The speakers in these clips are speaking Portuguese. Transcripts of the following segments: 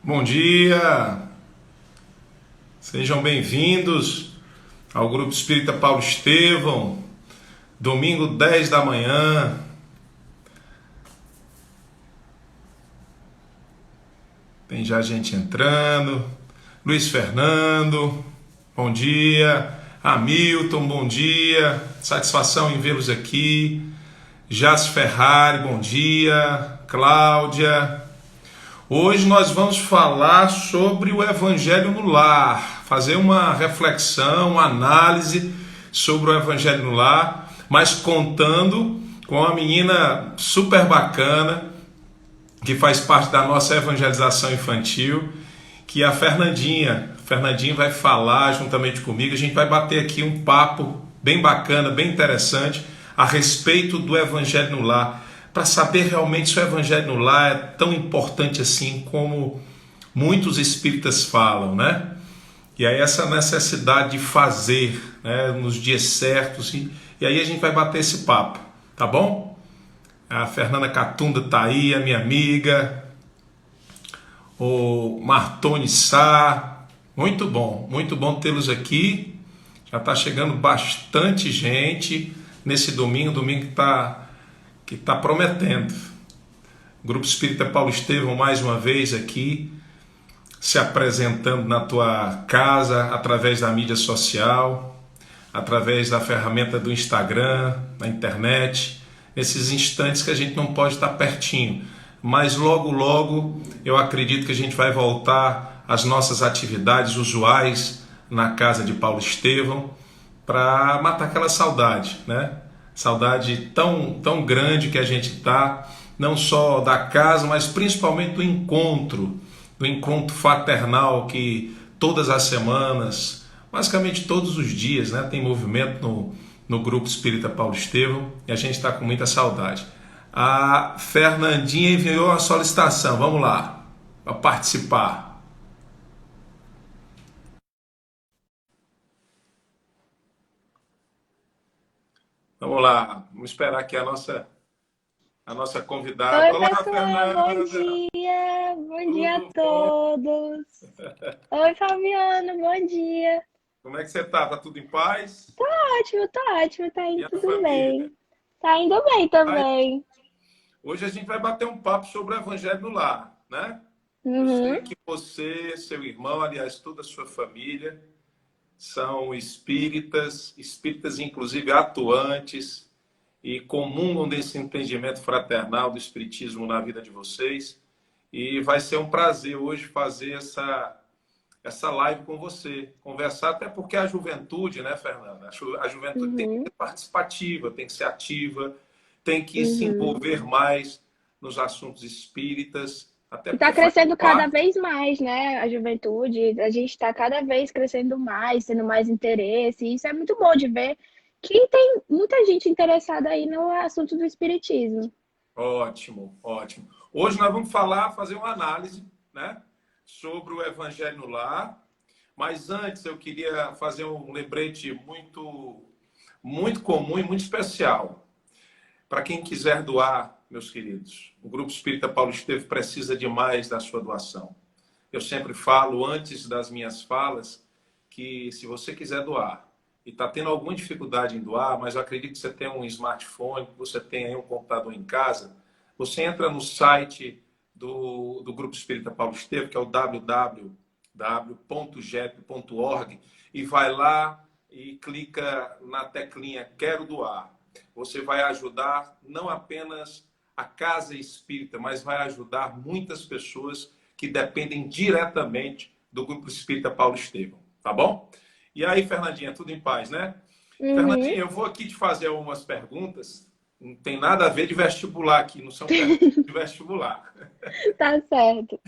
Bom dia, sejam bem-vindos ao Grupo Espírita Paulo Estevão, domingo 10 da manhã. Tem já gente entrando. Luiz Fernando, bom dia. Hamilton, bom dia. Satisfação em vê-los aqui. Jas Ferrari, bom dia. Cláudia. Hoje nós vamos falar sobre o Evangelho no Lar, fazer uma reflexão, uma análise sobre o Evangelho no Lar, mas contando com uma menina super bacana que faz parte da nossa evangelização infantil, que é a Fernandinha. A Fernandinha vai falar juntamente comigo, a gente vai bater aqui um papo bem bacana, bem interessante a respeito do Evangelho no Lar, para saber realmente se o Evangelho no Lar é tão importante assim como muitos espíritas falam, né? E aí essa necessidade de fazer, né, nos dias certos, e aí a gente vai bater esse papo, tá bom? A Fernanda Catunda tá aí, a minha amiga, o Martoni Sá, muito bom tê-los aqui, já está chegando bastante gente nesse domingo que tá prometendo. Grupo Espírita Paulo Estevão mais uma vez aqui, se apresentando na tua casa através da mídia social, através da ferramenta do Instagram, na internet, nesses instantes que a gente não pode estar pertinho, mas logo logo eu acredito que a gente vai voltar às nossas atividades usuais na casa de Paulo Estevão para matar aquela saudade, né? Saudade tão grande que a gente está, não só da casa, mas principalmente do encontro fraternal que todas as semanas, basicamente todos os dias, né, tem movimento no Grupo Espírita Paulo Estevão e a gente está com muita saudade. A Fernandinha enviou uma solicitação, vamos lá, para participar. Vamos lá, vamos esperar aqui a nossa convidada. Oi, Olá, pessoal, bom Fernanda! dia! Bom dia a Tudo bom? todos! Oi, Fabiano, bom dia! Como é que você tá? Tá tudo em paz? Tá ótimo, tá E indo a tudo família? bem. Tá indo bem Aí, também. hoje a gente vai bater um papo sobre o Evangelho no Lar, né? Eu Uhum, sei que você, seu irmão, aliás, toda a sua família, são espíritas, espíritas inclusive atuantes, e comungam desse entendimento fraternal do espiritismo na vida de vocês. E vai ser um prazer hoje fazer essa live com você, conversar, até porque a juventude, né, Fernanda? A juventude tem que uhum, ser participativa, tem que ser ativa, tem que se uhum. envolver mais nos assuntos espíritas, até E tá porque faz crescendo cada parte. vez mais, né? A juventude, a gente tá cada vez crescendo mais, tendo mais interesse. E isso é muito bom de ver que tem muita gente interessada aí no assunto do espiritismo. Ótimo, ótimo. Hoje nós vamos falar, fazer uma análise, né, sobre o Evangelho no Lar. Mas antes eu queria fazer um lembrete muito comum e muito especial. Para quem quiser doar, meus queridos, o Grupo Espírita Paulo Estevam precisa demais da sua doação. Eu sempre falo, antes das minhas falas, que se você quiser doar e está tendo alguma dificuldade em doar, mas eu acredito que você tem um smartphone, que você tem aí um computador em casa, você entra no site do Grupo Espírita Paulo Estevam, que é o www.gep.org, e vai lá e clica na teclinha Quero Doar. Você vai ajudar não apenas a Casa Espírita, mas vai ajudar muitas pessoas que dependem diretamente do Grupo Espírita Paulo Estevam, tá bom? E aí, Fernandinha, tudo em paz, né? Uhum, Fernandinha, eu vou aqui te fazer algumas perguntas, não tem nada a ver de vestibular aqui, não são perguntas de vestibular, tá certo.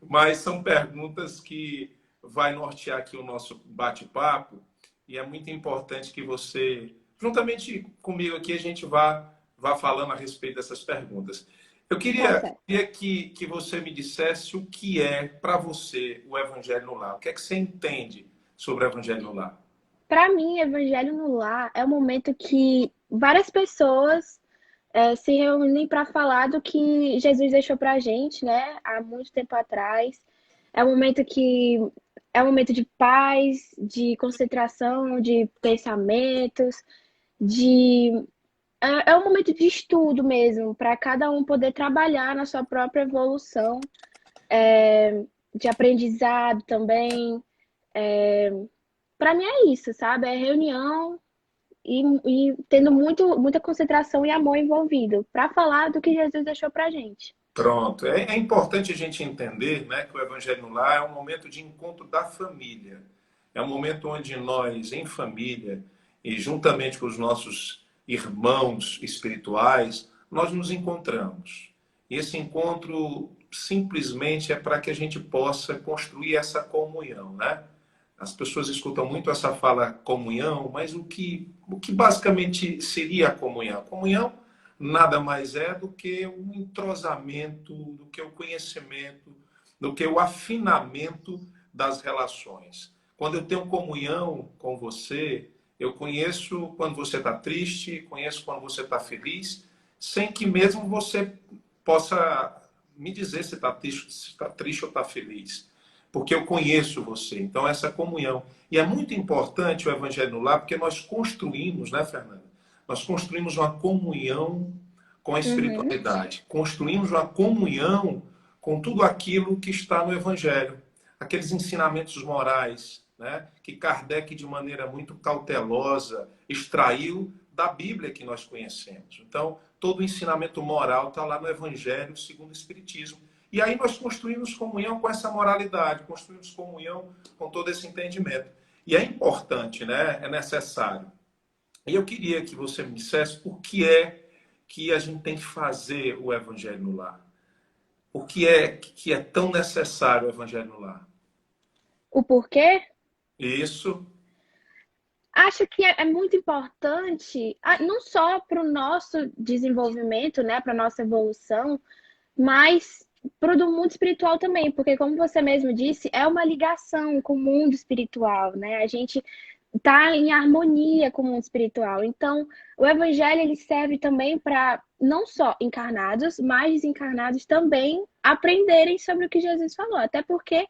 mas são perguntas que vai nortear aqui o nosso bate-papo e é muito importante que você, juntamente comigo aqui, a gente vá falando a respeito dessas perguntas. Eu Tá queria, certo. queria que você me dissesse o que é para você o Evangelho no Lar. O que é que você entende sobre o Evangelho no Lar? Para mim, Evangelho no Lar é o momento que várias pessoas se reúnem para falar do que Jesus deixou para a gente, né, há muito tempo atrás. É um momento que é um momento de paz, de concentração, de pensamentos, de é um momento de estudo mesmo, para cada um poder trabalhar na sua própria evolução, de aprendizado também. Para mim é isso, sabe? É reunião e tendo muita concentração e amor envolvido para falar do que Jesus deixou pra gente. Pronto. É importante a gente entender, né, que o Evangelho no Lar é um momento de encontro da família. É um momento onde nós, em família, e juntamente com os nossos irmãos espirituais, nós nos encontramos. E esse encontro simplesmente é para que a gente possa construir essa comunhão, né? As pessoas escutam muito essa fala comunhão, mas o que basicamente seria a comunhão? A comunhão nada mais é do que o entrosamento, do que o conhecimento, do que o afinamento das relações. Quando eu tenho comunhão com você, eu conheço quando você está triste, conheço quando você está feliz, sem que mesmo você possa me dizer se está triste ou está feliz, porque eu conheço você. Então, essa comunhão. E é muito importante o Evangelho no Lar, porque nós construímos, né, Fernanda? Nós construímos uma comunhão com a Uhum. espiritualidade. Construímos uma comunhão com tudo aquilo que está no Evangelho. Aqueles ensinamentos morais, né, que Kardec, de maneira muito cautelosa, extraiu da Bíblia que nós conhecemos. Então, todo o ensinamento moral está lá no Evangelho segundo o Espiritismo. E aí nós construímos comunhão com essa moralidade, construímos comunhão com todo esse entendimento. E é importante, né? É necessário. E eu queria que você me dissesse por que é que a gente tem que fazer o Evangelho no lar. Por que é tão necessário o Evangelho no lar? O porquê? Isso, Acho que é muito importante, não só para o nosso desenvolvimento, né, para nossa evolução, mas para o do mundo espiritual também, porque como você mesmo disse, é uma ligação com o mundo espiritual, né? A gente está em harmonia com o mundo espiritual. Então, o evangelho ele serve também para não só encarnados, mas desencarnados também aprenderem sobre o que Jesus falou, até porque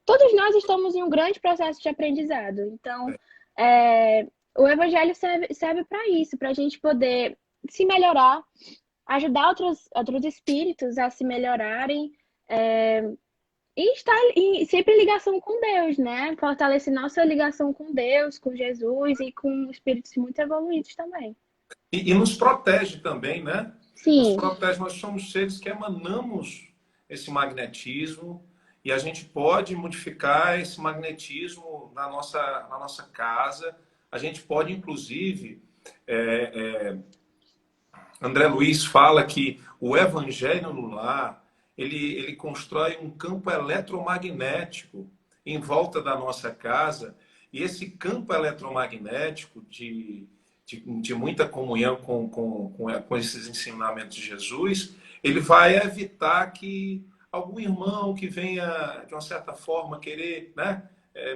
todos nós estamos em um grande processo de aprendizado. Então, é, o evangelho serve para isso, para a gente poder se melhorar, ajudar outros espíritos a se melhorarem, e estar sempre em ligação com Deus, né? Fortalecer nossa ligação com Deus, com Jesus e com espíritos muito evoluídos também. e nos protege também, né? Nos Sim, protege. Nós somos seres que emanamos esse magnetismo e a gente pode modificar esse magnetismo na nossa casa. A gente pode, inclusive, André Luiz fala que o evangelho no lar, ele constrói um campo eletromagnético em volta da nossa casa, e esse campo eletromagnético de muita comunhão com esses ensinamentos de Jesus, ele vai evitar que algum irmão que venha, de uma certa forma, querer, né,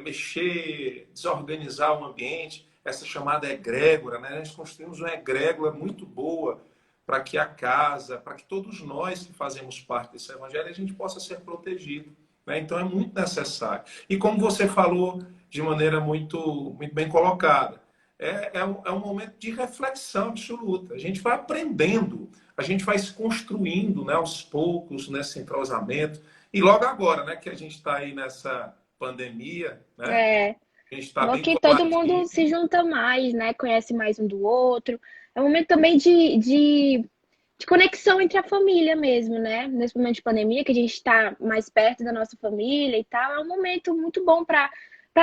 mexer, desorganizar o ambiente, essa chamada egrégora, né? Nós construímos uma egrégora muito boa para que a casa, para que todos nós que fazemos parte desse evangelho, a gente possa ser protegido. Né? Então é muito necessário. E como você falou de maneira muito bem colocada, é um momento de reflexão absoluta. A gente vai aprendendo, a gente vai se construindo, né, aos poucos nesse entrosamento. E logo agora, né, que a gente está aí nessa pandemia, né, é. a gente está Bom bem que todo coladinho. mundo se junta mais, né? Conhece mais um do outro. É um momento também de conexão entre a família mesmo, né? Nesse momento de pandemia, que a gente está mais perto da nossa família e tal, é um momento muito bom para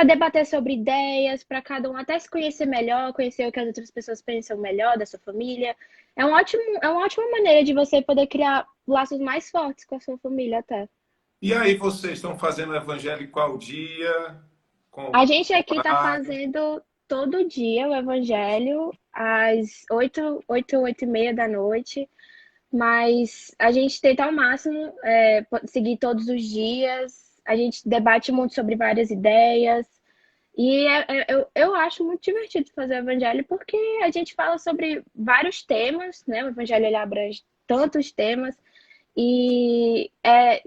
debater sobre ideias, para cada um até se conhecer melhor, conhecer o que as outras pessoas pensam melhor da sua família. É uma ótima maneira de você poder criar laços mais fortes com a sua família até. E aí, vocês estão fazendo o evangelho qual dia? A Com gente aqui está horário? fazendo todo dia o evangelho às 8h, 8h30 da noite, mas a gente tenta ao máximo seguir todos os dias. A gente debate muito sobre várias ideias e eu acho muito divertido fazer o evangelho porque a gente fala sobre vários temas, né? O evangelho ele abrange tantos temas E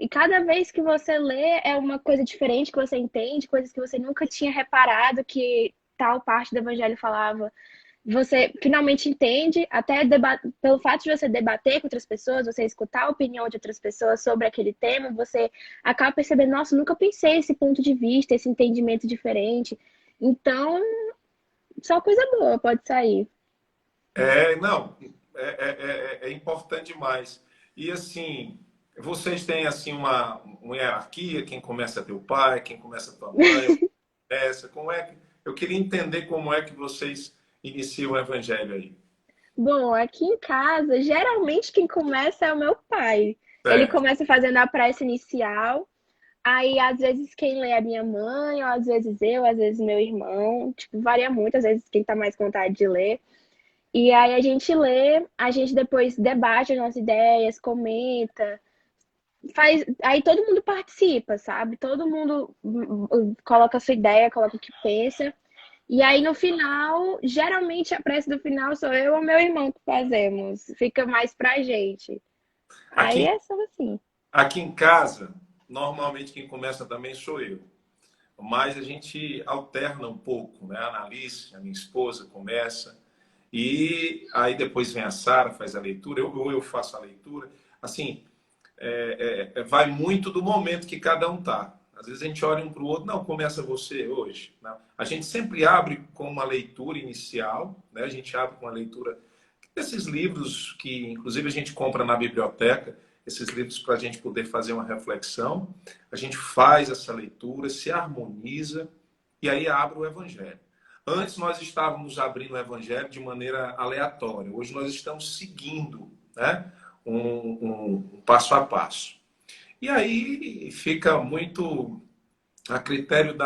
cada vez que você lê é uma coisa diferente que você entende, coisas que você nunca tinha reparado que tal parte do evangelho falava. Você finalmente entende, até pelo fato de você debater com outras pessoas, você escutar a opinião de outras pessoas sobre aquele tema, você acaba percebendo, nossa, nunca pensei esse ponto de vista, esse entendimento diferente. Então, só coisa boa pode sair. Não, é importante demais. E assim, vocês têm assim uma hierarquia, quem começa é teu pai, quem começa é tua mãe, essa, como é que eu queria entender como é que vocês iniciam o evangelho aí. Bom, aqui em casa, geralmente quem começa é o meu pai. Ele Certo. começa fazendo a prece inicial, aí às vezes quem lê é a minha mãe, ou às vezes eu, às vezes meu irmão. Tipo, varia muito, às vezes quem tá mais com vontade de ler. E aí a gente lê, a gente depois debate as nossas ideias, comenta, faz, aí todo mundo participa, sabe? Todo mundo coloca a sua ideia, coloca o que pensa. E aí no final, geralmente a prece do final sou eu ou meu irmão que fazemos. Fica mais pra gente. Aí Aqui, é só assim. aqui em casa, normalmente quem começa também sou eu. Mas a gente alterna um pouco, né? A Analice, a minha esposa, começa. E aí depois vem a Sara, faz a leitura, ou eu faço a leitura. Assim, vai muito do momento que cada um tá. Às vezes a gente olha um para o outro, não, começa você hoje. Não. A gente sempre abre com uma leitura inicial, né? A gente abre com a leitura desses livros que, inclusive, a gente compra na biblioteca, esses livros para a gente poder fazer uma reflexão. A gente faz essa leitura, se harmoniza e aí abre o Evangelho. Antes nós estávamos abrindo o Evangelho de maneira aleatória. Hoje nós estamos seguindo, né, um passo a passo. E aí fica muito a critério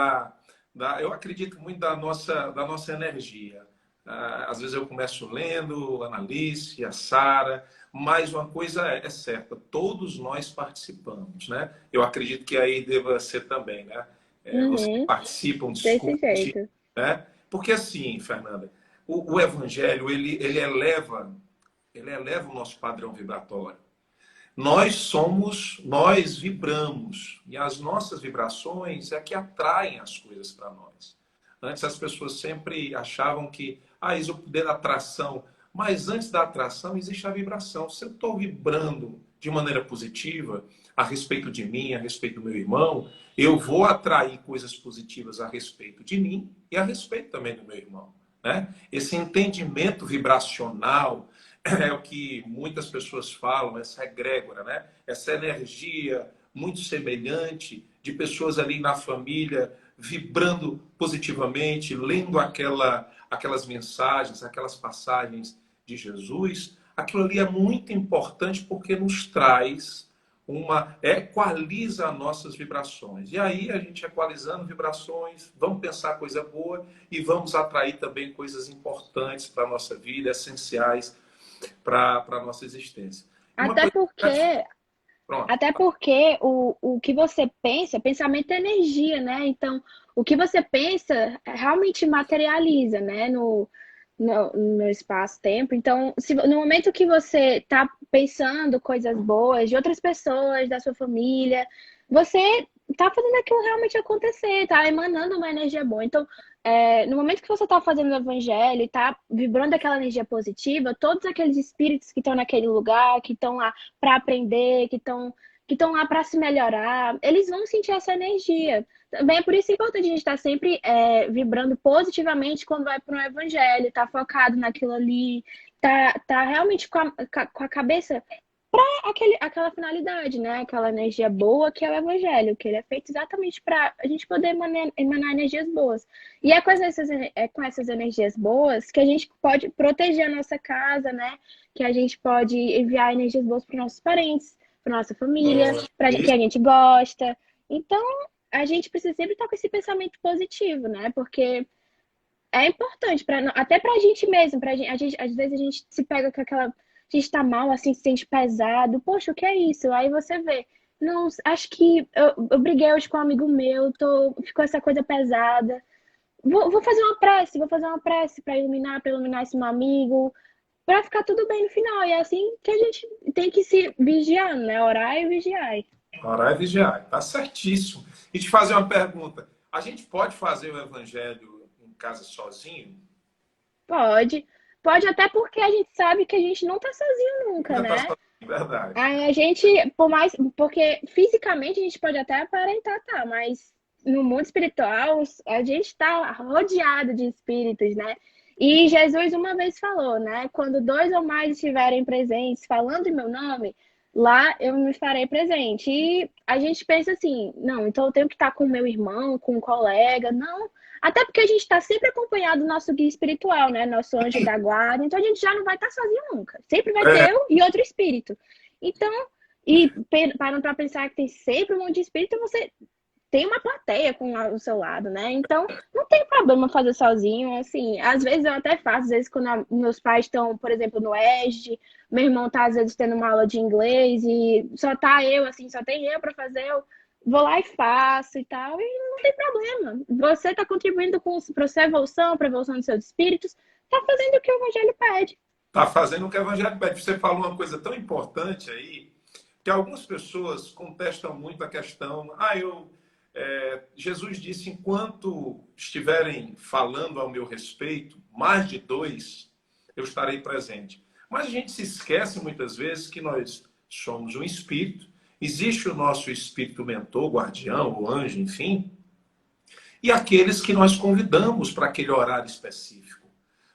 eu acredito muito da nossa energia. Às vezes eu começo lendo, a Analice, a Sara, mas uma coisa é certa, todos nós participamos, né? Eu acredito que aí deva ser também, né? Vocês Uhum, participam, desse discutem, jeito. né? Porque assim, Fernanda, o evangelho, ele eleva o nosso padrão vibratório. Nós vibramos e as nossas vibrações é que atraem as coisas para nós. Antes as pessoas sempre achavam que existe o poder da atração, mas antes da atração existe a vibração. Se eu estou vibrando de maneira positiva a respeito de mim, a respeito do meu irmão, eu vou atrair coisas positivas a respeito de mim e a respeito também do meu irmão. Né? Esse entendimento vibracional é o que muitas pessoas falam, essa egrégora, né? Essa energia muito semelhante de pessoas ali na família vibrando positivamente, lendo aquelas mensagens, aquelas passagens de Jesus. Aquilo ali é muito importante porque nos traz equaliza as nossas vibrações. E aí a gente equalizando vibrações, vamos pensar coisa boa e vamos atrair também coisas importantes para a nossa vida, essenciais para a nossa existência. E uma Até coisa porque, pronto. até porque o que você pensa, pensamento é energia, né? Então, o que você pensa realmente materializa, né? No espaço-tempo. Então, se, no momento que você está pensando coisas boas de outras pessoas, da sua família, você está fazendo aquilo realmente acontecer, está emanando uma energia boa. Então, no momento que você está fazendo o evangelho e está vibrando aquela energia positiva, todos aqueles espíritos que estão naquele lugar, que estão lá para aprender, que estão lá para se melhorar, eles vão sentir essa energia. Também é por isso que é importante a gente estar sempre vibrando positivamente quando vai para um evangelho, tá focado naquilo ali, tá realmente com a cabeça aquela finalidade, né? Aquela energia boa que é o evangelho, que ele é feito exatamente para a gente poder emanar energias boas. E é com essas energias boas que a gente pode proteger a nossa casa, né? Que a gente pode enviar energias boas para os nossos parentes, para nossa família, para que Isso, a gente gosta. Então, a gente precisa sempre estar com esse pensamento positivo, né? Porque é importante até pra gente mesmo, às vezes a gente se pega com aquela, a gente tá mal assim, se sente pesado. Poxa, o que é isso? Aí você vê, não, acho que eu briguei hoje com um amigo meu, ficou essa coisa pesada. Vou fazer uma prece para iluminar esse meu amigo. para ficar tudo bem no final. E é assim que a gente tem que se vigiar, né? Orar e vigiar. Orar e vigiar. Tá certíssimo. E te fazer uma pergunta. A gente pode fazer o evangelho em casa sozinho? Pode. Pode até porque a gente sabe que a gente não tá sozinho nunca, Ainda tá né? sozinho, verdade. A gente, por mais, porque fisicamente a gente pode até aparentar, tá, mas no mundo espiritual a gente está rodeado de espíritos, né? E Jesus uma vez falou, né? Quando dois ou mais estiverem presentes falando em meu nome, lá eu me farei presente. E a gente pensa assim, não, então eu tenho que estar com meu irmão, com um colega, não. Até porque a gente está sempre acompanhado do nosso guia espiritual, né? Nosso anjo da guarda, então a gente já não vai estar sozinho nunca. Sempre vai ter É, eu e outro espírito. Então, parando para pensar que tem sempre um monte de espírito, você tem uma plateia com o seu lado, né? Então, não tem problema fazer sozinho, assim. Às vezes eu até faço, às vezes quando meus pais estão, por exemplo, no ESG, meu irmão tá às vezes tendo uma aula de inglês e só tá eu, assim, só tem eu para fazer, eu vou lá e faço e tal, e não tem problema. Você tá contribuindo para sua evolução, para a evolução dos seus espíritos, tá fazendo o que o evangelho pede. tá fazendo o que o evangelho pede. Você falou uma coisa tão importante aí, que algumas pessoas contestam muito a questão. Jesus disse: enquanto estiverem falando ao meu respeito, mais de dois, eu estarei presente. Mas a gente se esquece muitas vezes que nós somos um espírito, existe o nosso espírito mentor, guardião, ou anjo, enfim, e aqueles que nós convidamos para aquele horário específico.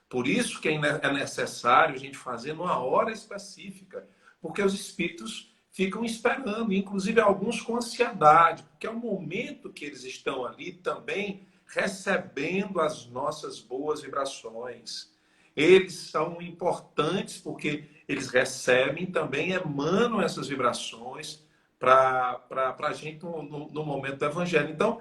Por isso que é necessário a gente fazer numa hora específica, porque os espíritos ficam esperando, inclusive alguns com ansiedade, porque é o momento que eles estão ali também recebendo as nossas boas vibrações. Eles são importantes porque eles recebem também, emanam essas vibrações para a gente no momento do evangelho. Então,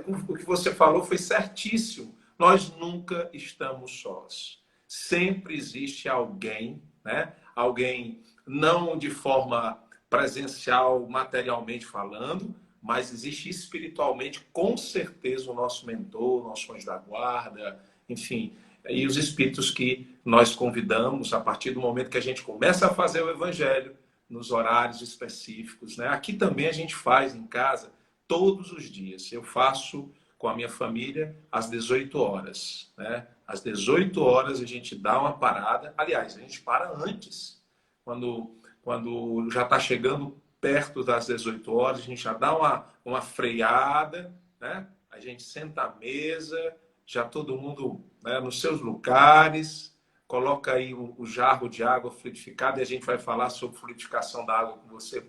o que você falou foi certíssimo. Nós nunca estamos sós. Sempre existe alguém, né? Alguém não de forma presencial, materialmente falando, mas existe espiritualmente, com certeza, o nosso mentor, o nosso anjo da guarda, enfim, e os espíritos que nós convidamos a partir do momento que a gente começa a fazer o evangelho nos horários específicos, né? Aqui também a gente faz em casa todos os dias. Eu faço com a minha família às 18 horas, né? Às 18 horas a gente dá uma parada. Aliás, a gente para antes. Quando já está chegando perto das 18 horas, a gente já dá uma freada, né? A gente senta à mesa, já todo mundo, né, nos seus lugares, coloca aí o jarro de água fluidificada e a gente vai falar sobre fluidificação da água com você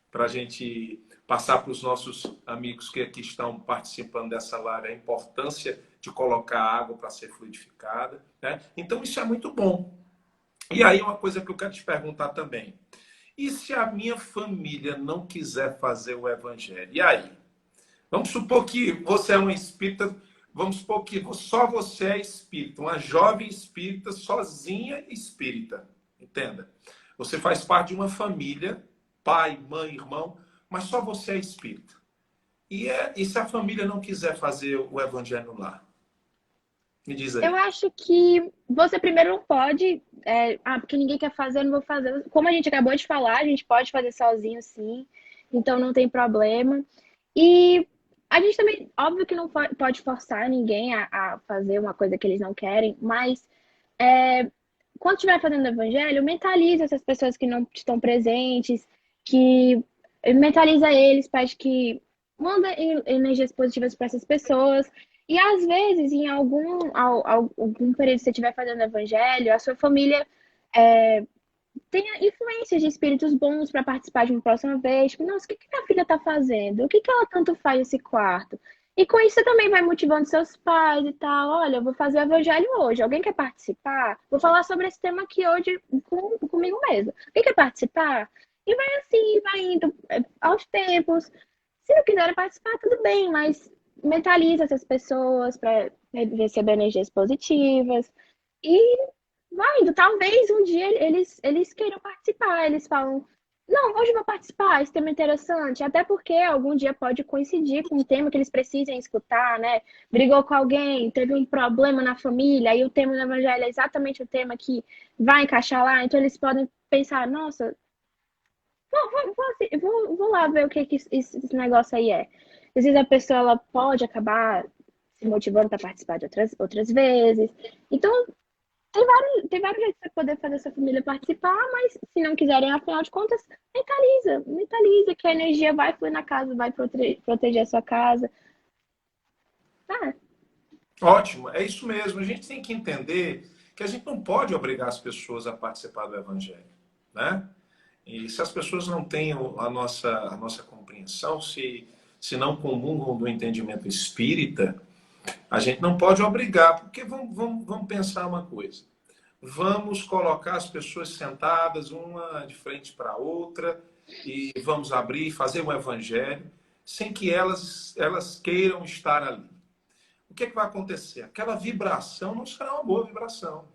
para a gente passar para os nossos amigos que aqui estão participando dessa live a importância de colocar água para ser fluidificada, né? Então isso é muito bom. E aí uma coisa que eu quero te perguntar também. E se a minha família não quiser fazer o evangelho? E aí? Vamos supor que você é um espírita, vamos supor que só você é espírita, uma jovem espírita, sozinha espírita. Entenda? Você faz parte de uma família, pai, mãe, irmão, mas só você é espírita. E se a família não quiser fazer o evangelho lá? Me diz Eu aí. acho que você primeiro não pode, porque ninguém quer fazer, eu não vou fazer. Como a gente acabou de falar, a gente pode fazer sozinho, sim, então não tem problema. E a gente também, óbvio que não pode forçar ninguém a fazer uma coisa que eles não querem, mas é, quando estiver fazendo o evangelho, mentaliza essas pessoas que não estão presentes, que mentaliza eles, pede que manda energias positivas para essas pessoas. E às vezes, em algum período que você estiver fazendo o evangelho, a sua família é, tenha influências de espíritos bons para participar de uma próxima vez. Tipo, nossa, o que que minha filha está fazendo? O que que ela tanto faz nesse quarto? E com isso você também vai motivando seus pais e tal. Olha, eu vou fazer o evangelho hoje. Alguém quer participar? Vou falar sobre esse tema aqui hoje comigo mesmo. Quem quer participar? E vai assim, vai indo aos tempos. Se não quiserem participar, tudo bem, mas mentaliza essas pessoas para receber energias positivas. E vai indo. Talvez um dia eles queiram participar. Eles falam. Não, hoje eu vou participar, esse tema é interessante, até porque algum dia pode coincidir com um tema que eles precisem escutar, né? Brigou com alguém, teve um problema na família, aí o tema do evangelho é exatamente o tema que vai encaixar lá, então eles podem pensar, nossa, vou lá ver o que, que esse negócio aí é. Às vezes a pessoa ela pode acabar se motivando para participar de outras vezes. Então, tem vários jeitos de poder fazer essa família participar, mas se não quiserem, afinal de contas, mentaliza que a energia vai fluir na casa, vai proteger a sua casa. Ah, Ótimo, é isso mesmo. A gente tem que entender que a gente não pode obrigar as pessoas a participar do Evangelho, né? E se as pessoas não têm a nossa compreensão, se não comungam do entendimento espírita, a gente não pode obrigar, porque vamos pensar uma coisa. Vamos colocar as pessoas sentadas, uma de frente para a outra, e vamos abrir, fazer um evangelho, sem que elas queiram estar ali. O que, é que vai acontecer? Aquela vibração não será uma boa vibração.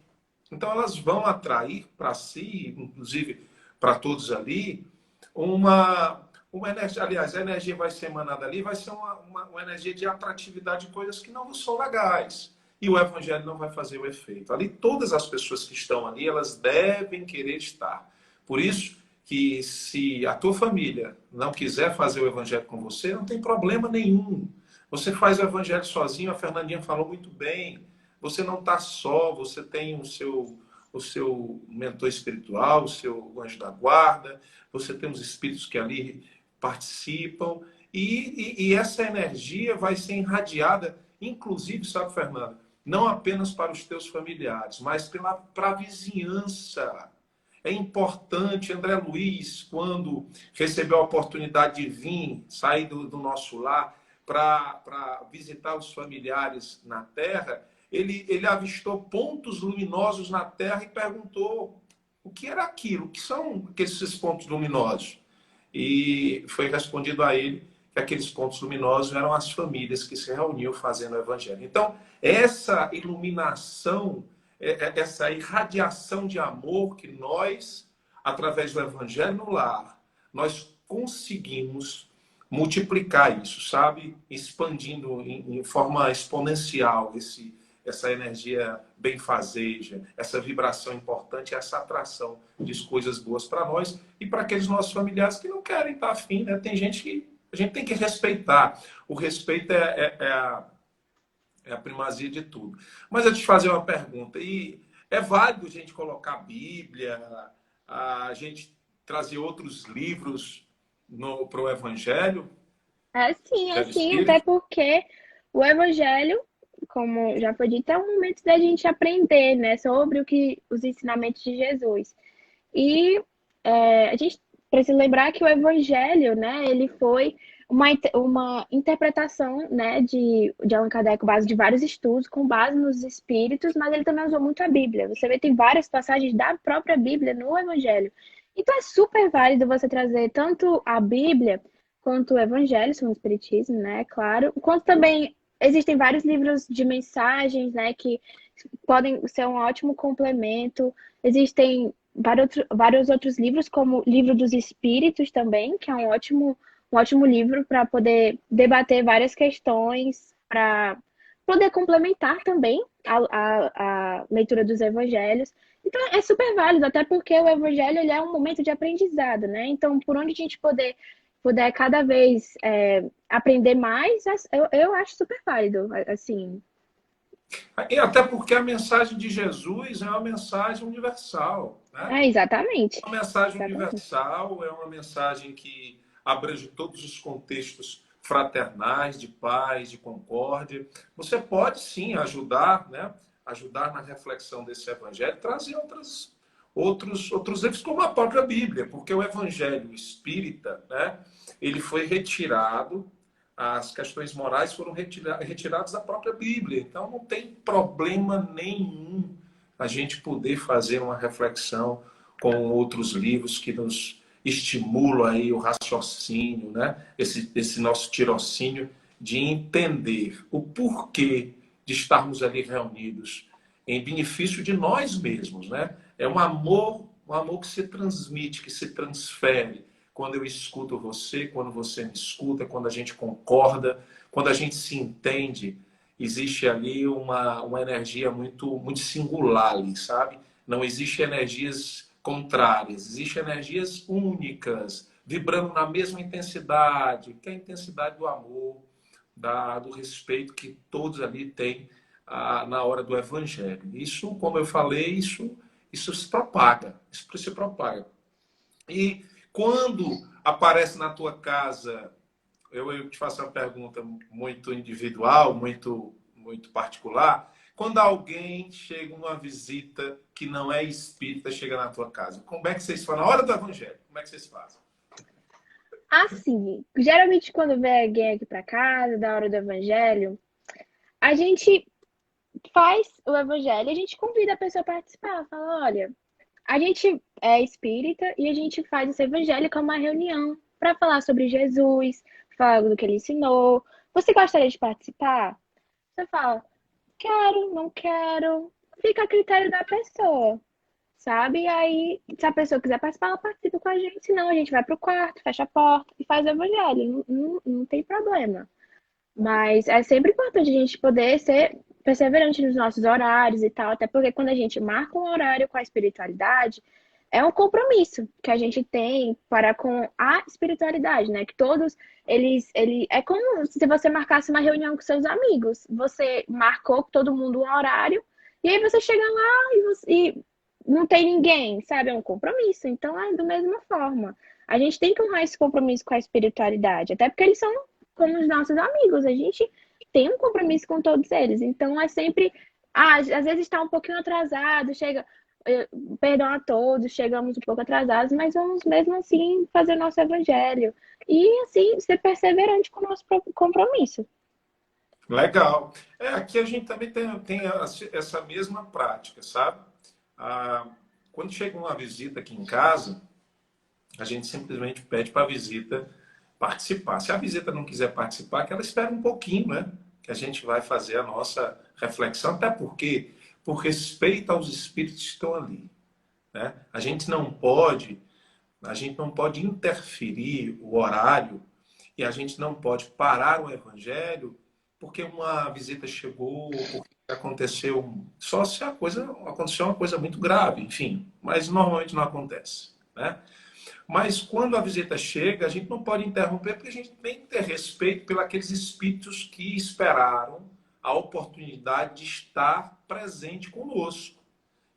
Então elas vão atrair para si, inclusive para todos ali, uma energia. Aliás, a energia vai ser emanada ali, vai ser uma energia de atratividade de coisas que não são legais. E o evangelho não vai fazer o efeito. Ali, todas as pessoas que estão ali, elas devem querer estar. Por isso que se a tua família não quiser fazer o evangelho com você, não tem problema nenhum. Você faz o evangelho sozinho, a Fernandinha falou muito bem. Você não está só, você tem o seu mentor espiritual, o seu anjo da guarda, você tem os espíritos que ali participam, e essa energia vai ser irradiada, inclusive, sabe, Fernanda, não apenas para os teus familiares, mas para a vizinhança. É importante, André Luiz, quando recebeu a oportunidade de vir, sair do nosso lar, para visitar os familiares na Terra, ele avistou pontos luminosos na Terra e perguntou o que era aquilo, o que são esses pontos luminosos. E foi respondido a ele que aqueles pontos luminosos eram as famílias que se reuniam fazendo o evangelho. Então, essa iluminação, essa irradiação de amor que nós, através do evangelho no lar, nós conseguimos multiplicar isso, sabe? Expandindo em forma exponencial essa energia benfazeja, essa vibração importante, essa atração de coisas boas para nós e para aqueles nossos familiares que não querem estar afim, né? Tem gente que a gente tem que respeitar. O respeito é a primazia de tudo. Mas eu te fazer uma pergunta, e é válido a gente colocar a Bíblia, a gente trazer outros livros para o Evangelho? é Evangelho sim, até Espírita? porque o evangelho, como já foi dito, é um momento da gente aprender, né, sobre os ensinamentos de Jesus. E a gente precisa lembrar que o Evangelho, né, ele foi uma interpretação, né, de Allan Kardec com base de vários estudos, com base nos espíritos, mas ele também usou muito a Bíblia. Você vê, tem várias passagens da própria Bíblia no Evangelho. Então é super válido você trazer tanto a Bíblia quanto o Evangelho, são o Espiritismo, né, claro, quanto também existem vários livros de mensagens, né, que podem ser um ótimo complemento. Existem vários outros livros, como o Livro dos Espíritos também, que é um ótimo livro para poder debater várias questões, para poder complementar também a leitura dos evangelhos. Então, é super válido, até porque o evangelho ele é um momento de aprendizado, né? Então, por onde a gente puder cada vez aprender mais, eu acho super válido, assim. E até porque a mensagem de Jesus é uma mensagem universal, né? É, exatamente. Uma mensagem Exatamente. universal, é uma mensagem que abrange todos os contextos fraternais, de paz, de concórdia. Você pode sim ajudar, né? Ajudar na reflexão desse evangelho, trazer outros livros, como a própria Bíblia, porque o evangelho espírita, né? Ele foi retirado, as questões morais foram retiradas da própria Bíblia. Então não tem problema nenhum a gente poder fazer uma reflexão com outros livros que nos estimulam aí o raciocínio, né? Esse nosso tirocínio de entender o porquê de estarmos ali reunidos em benefício de nós mesmos, né? É um amor um amor que se transmite, que se transfere. Quando eu escuto você, quando você me escuta, quando a gente concorda, quando a gente se entende, existe ali uma energia muito singular ali, sabe? Não existe energias contrárias, existem energias únicas, vibrando na mesma intensidade, que é a intensidade do amor, do respeito que todos ali têm na hora do evangelho. Isso, como eu falei, isso se propaga, isso se propaga. E quando aparece na tua casa, eu te faço uma pergunta muito individual, muito particular. Quando alguém chega uma visita que não é espírita, chega na tua casa, como é que vocês fazem? Na hora do evangelho, como é que vocês fazem? Assim, geralmente quando vem alguém aqui para casa, da hora do evangelho, a gente faz o evangelho, a gente convida a pessoa a participar, fala, olha, a gente é espírita e a gente faz esse evangelho como uma reunião para falar sobre Jesus, falar do que ele ensinou. Você gostaria de participar? Você fala, quero, não quero. Fica a critério da pessoa, sabe? E aí, se a pessoa quiser participar, ela participa com a gente. Senão, a gente vai pro quarto, fecha a porta e faz o evangelho. Não tem problema. Mas é sempre importante a gente poder ser perseverante nos nossos horários e tal, até porque quando a gente marca um horário com a espiritualidade, é um compromisso que a gente tem para com a espiritualidade, né? Que todos é como se você marcasse uma reunião com seus amigos. Você marcou com todo mundo um horário e aí você chega lá e não tem ninguém, sabe? É um compromisso. Então é da mesma forma. A gente tem que honrar esse compromisso com a espiritualidade, até porque eles são como os nossos amigos. A gente tem um compromisso com todos eles. Então é sempre. Às vezes está um pouquinho atrasado, chega. Perdão a todos, chegamos um pouco atrasados, mas vamos mesmo assim fazer nosso evangelho. E assim, ser perseverante com o nosso compromisso. Legal. Aqui a gente também tem essa mesma prática, sabe? Ah, quando chega uma visita aqui em casa, a gente simplesmente pede para a visita participar. Se a visita não quiser participar, que ela espere um pouquinho, né? Que a gente vai fazer a nossa reflexão, até porque, por respeito aos espíritos que estão ali, né? A gente não pode interferir o horário e a gente não pode parar o evangelho porque uma visita chegou, porque aconteceu, só se a coisa aconteceu uma coisa muito grave, enfim, mas normalmente não acontece, né? Mas quando a visita chega, a gente não pode interromper, porque a gente tem que ter respeito pelos aqueles espíritos que esperaram a oportunidade de estar presente conosco.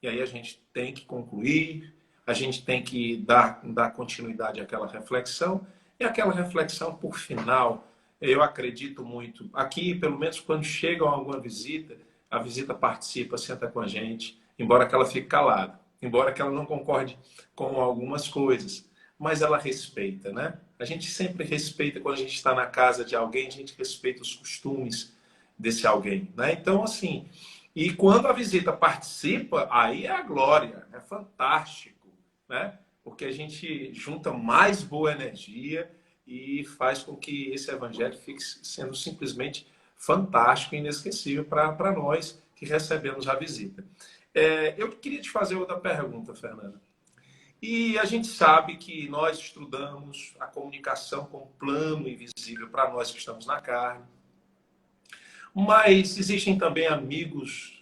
E aí a gente tem que concluir, a gente tem que dar continuidade àquela reflexão, e aquela reflexão, por final, eu acredito muito. Aqui, pelo menos quando chega alguma visita, a visita participa, senta com a gente, embora que ela fique calada, embora que ela não concorde com algumas coisas, mas ela respeita, né? A gente sempre respeita quando a gente está na casa de alguém, a gente respeita os costumes desse alguém, né? Então, assim, e quando a visita participa, aí é a glória, é fantástico, né? Porque a gente junta mais boa energia e faz com que esse evangelho fique sendo simplesmente fantástico e inesquecível para nós que recebemos a visita. Eu queria te fazer outra pergunta, Fernanda. E a gente sabe que nós estudamos a comunicação com o plano invisível para nós que estamos na carne, mas existem também amigos,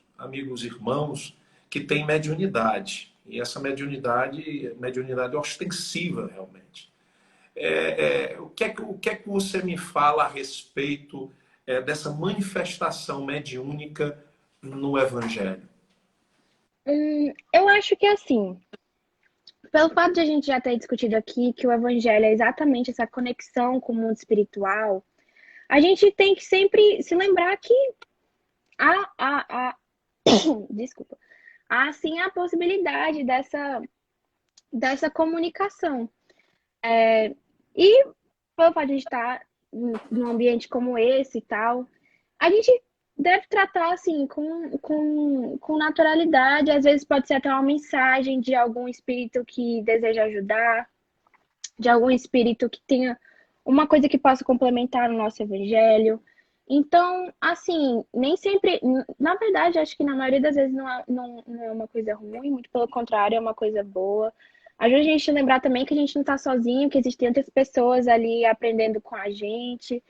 irmãos, que têm mediunidade. E essa mediunidade ostensiva, realmente. O que é que você me fala a respeito dessa manifestação mediúnica no Evangelho? Eu acho que assim, pelo fato de a gente já ter discutido aqui que o evangelho é exatamente essa conexão com o mundo espiritual, a gente tem que sempre se lembrar que há desculpa, há sim a possibilidade dessa comunicação. E pelo fato de a gente estar num ambiente como esse e tal, a gente deve tratar assim com naturalidade. Às vezes pode ser até uma mensagem de algum espírito que deseja ajudar, de algum espírito que tenha uma coisa que possa complementar o nosso evangelho. Então, assim, nem sempre, na verdade, acho que na maioria das vezes não é uma coisa ruim, muito pelo contrário, é uma coisa boa. Ajuda a gente a lembrar também que a gente não está sozinho, que existem outras pessoas ali aprendendo com a gente,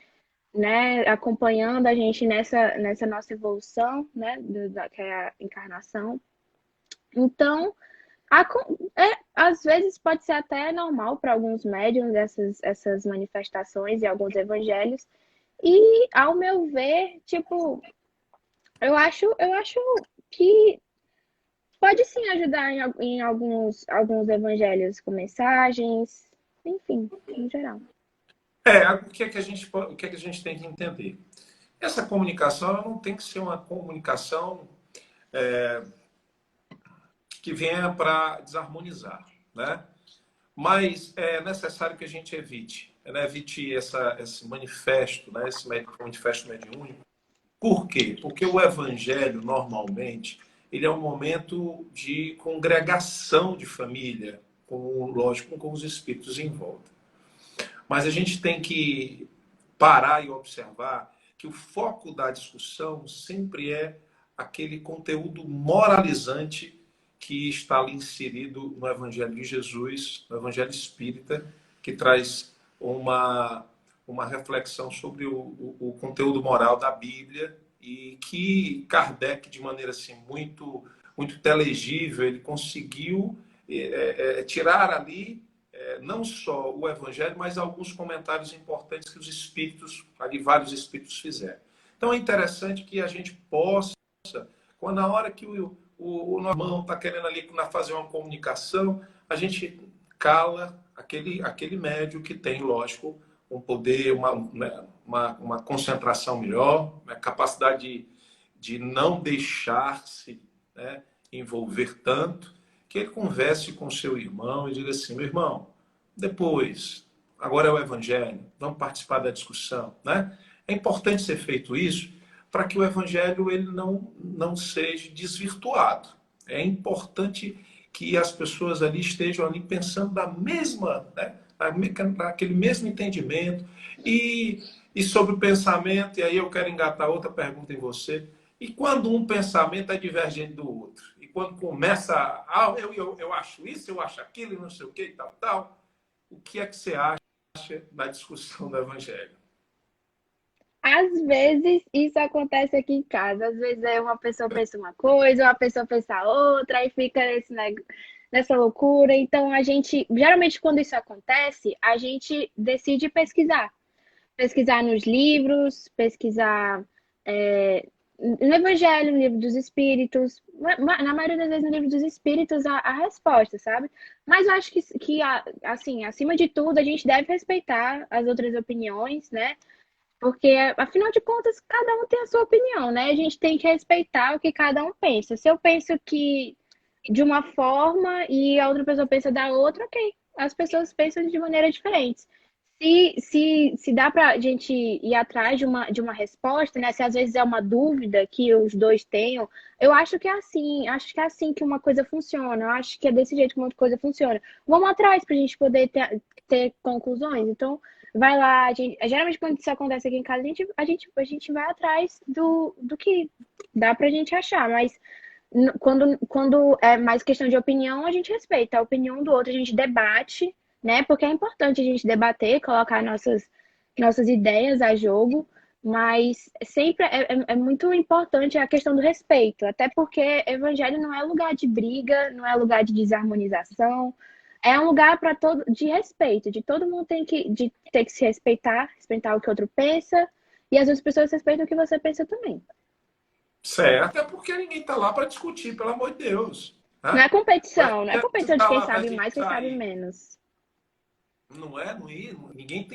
né, acompanhando a gente nessa nossa evolução, né, que é a encarnação. Então, às vezes pode ser até normal para alguns médiums essas manifestações e alguns evangelhos. E, ao meu ver, tipo, eu acho que pode sim ajudar em alguns evangelhos com mensagens, enfim, em geral. O que é que a gente tem que entender? Essa comunicação ela não tem que ser uma comunicação que venha para desarmonizar, né? Mas é necessário que a gente evite, né? Evite esse manifesto, né? Esse manifesto mediúnico. Por quê? Porque o evangelho, normalmente, ele é um momento de congregação de família, lógico, com os espíritos em volta. Mas a gente tem que parar e observar que o foco da discussão sempre é aquele conteúdo moralizante que está ali inserido no Evangelho de Jesus, no Evangelho Espírita, que traz uma reflexão sobre o conteúdo moral da Bíblia e que Kardec, de maneira assim, muito inteligível, ele conseguiu tirar ali não só o Evangelho, mas alguns comentários importantes que os espíritos, ali vários espíritos fizeram. Então é interessante que a gente possa, quando na hora que o irmão está querendo ali fazer uma comunicação, a gente cala aquele médio que tem, lógico, um poder, uma concentração melhor, uma capacidade de não deixar-se, né, envolver tanto, que ele converse com seu irmão e diga assim, meu irmão, depois, agora é o evangelho, vamos participar da discussão, né? É importante ser feito isso para que o evangelho ele não seja desvirtuado. É importante que as pessoas ali estejam ali pensando da mesma, né? Aquele mesmo entendimento e sobre o pensamento, e aí eu quero engatar outra pergunta em você. E quando um pensamento é divergente do outro? E quando começa, eu acho isso, eu acho aquilo, não sei o que, tal, tal. O que é que você acha da discussão do Evangelho? Às vezes isso acontece aqui em casa. Às vezes uma pessoa pensa uma coisa, uma pessoa pensa outra, aí fica nessa loucura. Então geralmente quando isso acontece, a gente decide pesquisar. Pesquisar nos livros, pesquisar no Evangelho, no livro dos Espíritos. Na maioria das vezes no livro dos Espíritos a resposta, sabe? Mas eu acho assim, acima de tudo, a gente deve respeitar as outras opiniões, né? Porque, afinal de contas, cada um tem a sua opinião, né? A gente tem que respeitar o que cada um pensa. Se eu penso que de uma forma e a outra pessoa pensa da outra, ok. As pessoas pensam de maneira diferente. Se dá pra gente ir atrás de uma resposta, né? Se às vezes é uma dúvida que os dois tenham, eu acho que é assim. Acho que é assim que uma coisa funciona. Eu acho que é desse jeito que uma coisa funciona. Vamos atrás pra gente poder ter conclusões. Então, vai lá. Geralmente, quando isso acontece aqui em casa, a gente vai atrás do que dá pra gente achar. Mas quando é mais questão de opinião, a gente respeita a opinião do outro, a gente debate, né? Porque é importante a gente debater, colocar nossas ideias a jogo, mas sempre é muito importante a questão do respeito, até porque evangelho não é lugar de briga, não é lugar de desarmonização, é um lugar para todo de respeito, de todo mundo ter que se respeitar o que o outro pensa, e as outras pessoas respeitam o que você pensa também. Certo, é porque ninguém está lá para discutir, pelo amor de Deus. Não Né? é competição, não é Você competição de está quem lá para sabe gente mais, quem sabe sair. menos. Não é, ninguém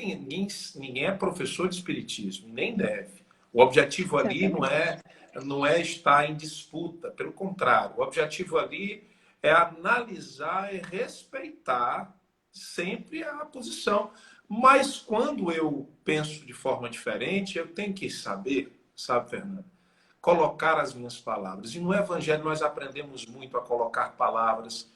é professor de espiritismo, nem deve. O objetivo ali Exatamente. não é estar em disputa, pelo contrário, o objetivo ali é analisar e respeitar sempre a posição. Mas quando eu penso de forma diferente, eu tenho que saber, sabe, Fernando, colocar as minhas palavras. E no Evangelho nós aprendemos muito a colocar palavras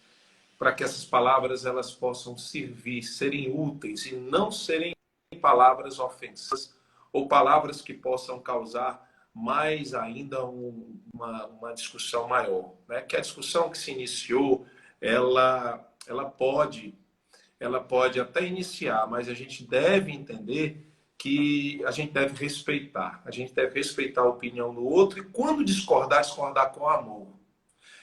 para que essas palavras elas possam servir, serem úteis e não serem palavras ofensivas ou palavras que possam causar mais ainda uma discussão maior, né? Que a discussão que se iniciou, ela pode até iniciar, mas a gente deve entender que a gente deve respeitar. A gente deve respeitar a opinião do outro e quando discordar, discordar com amor.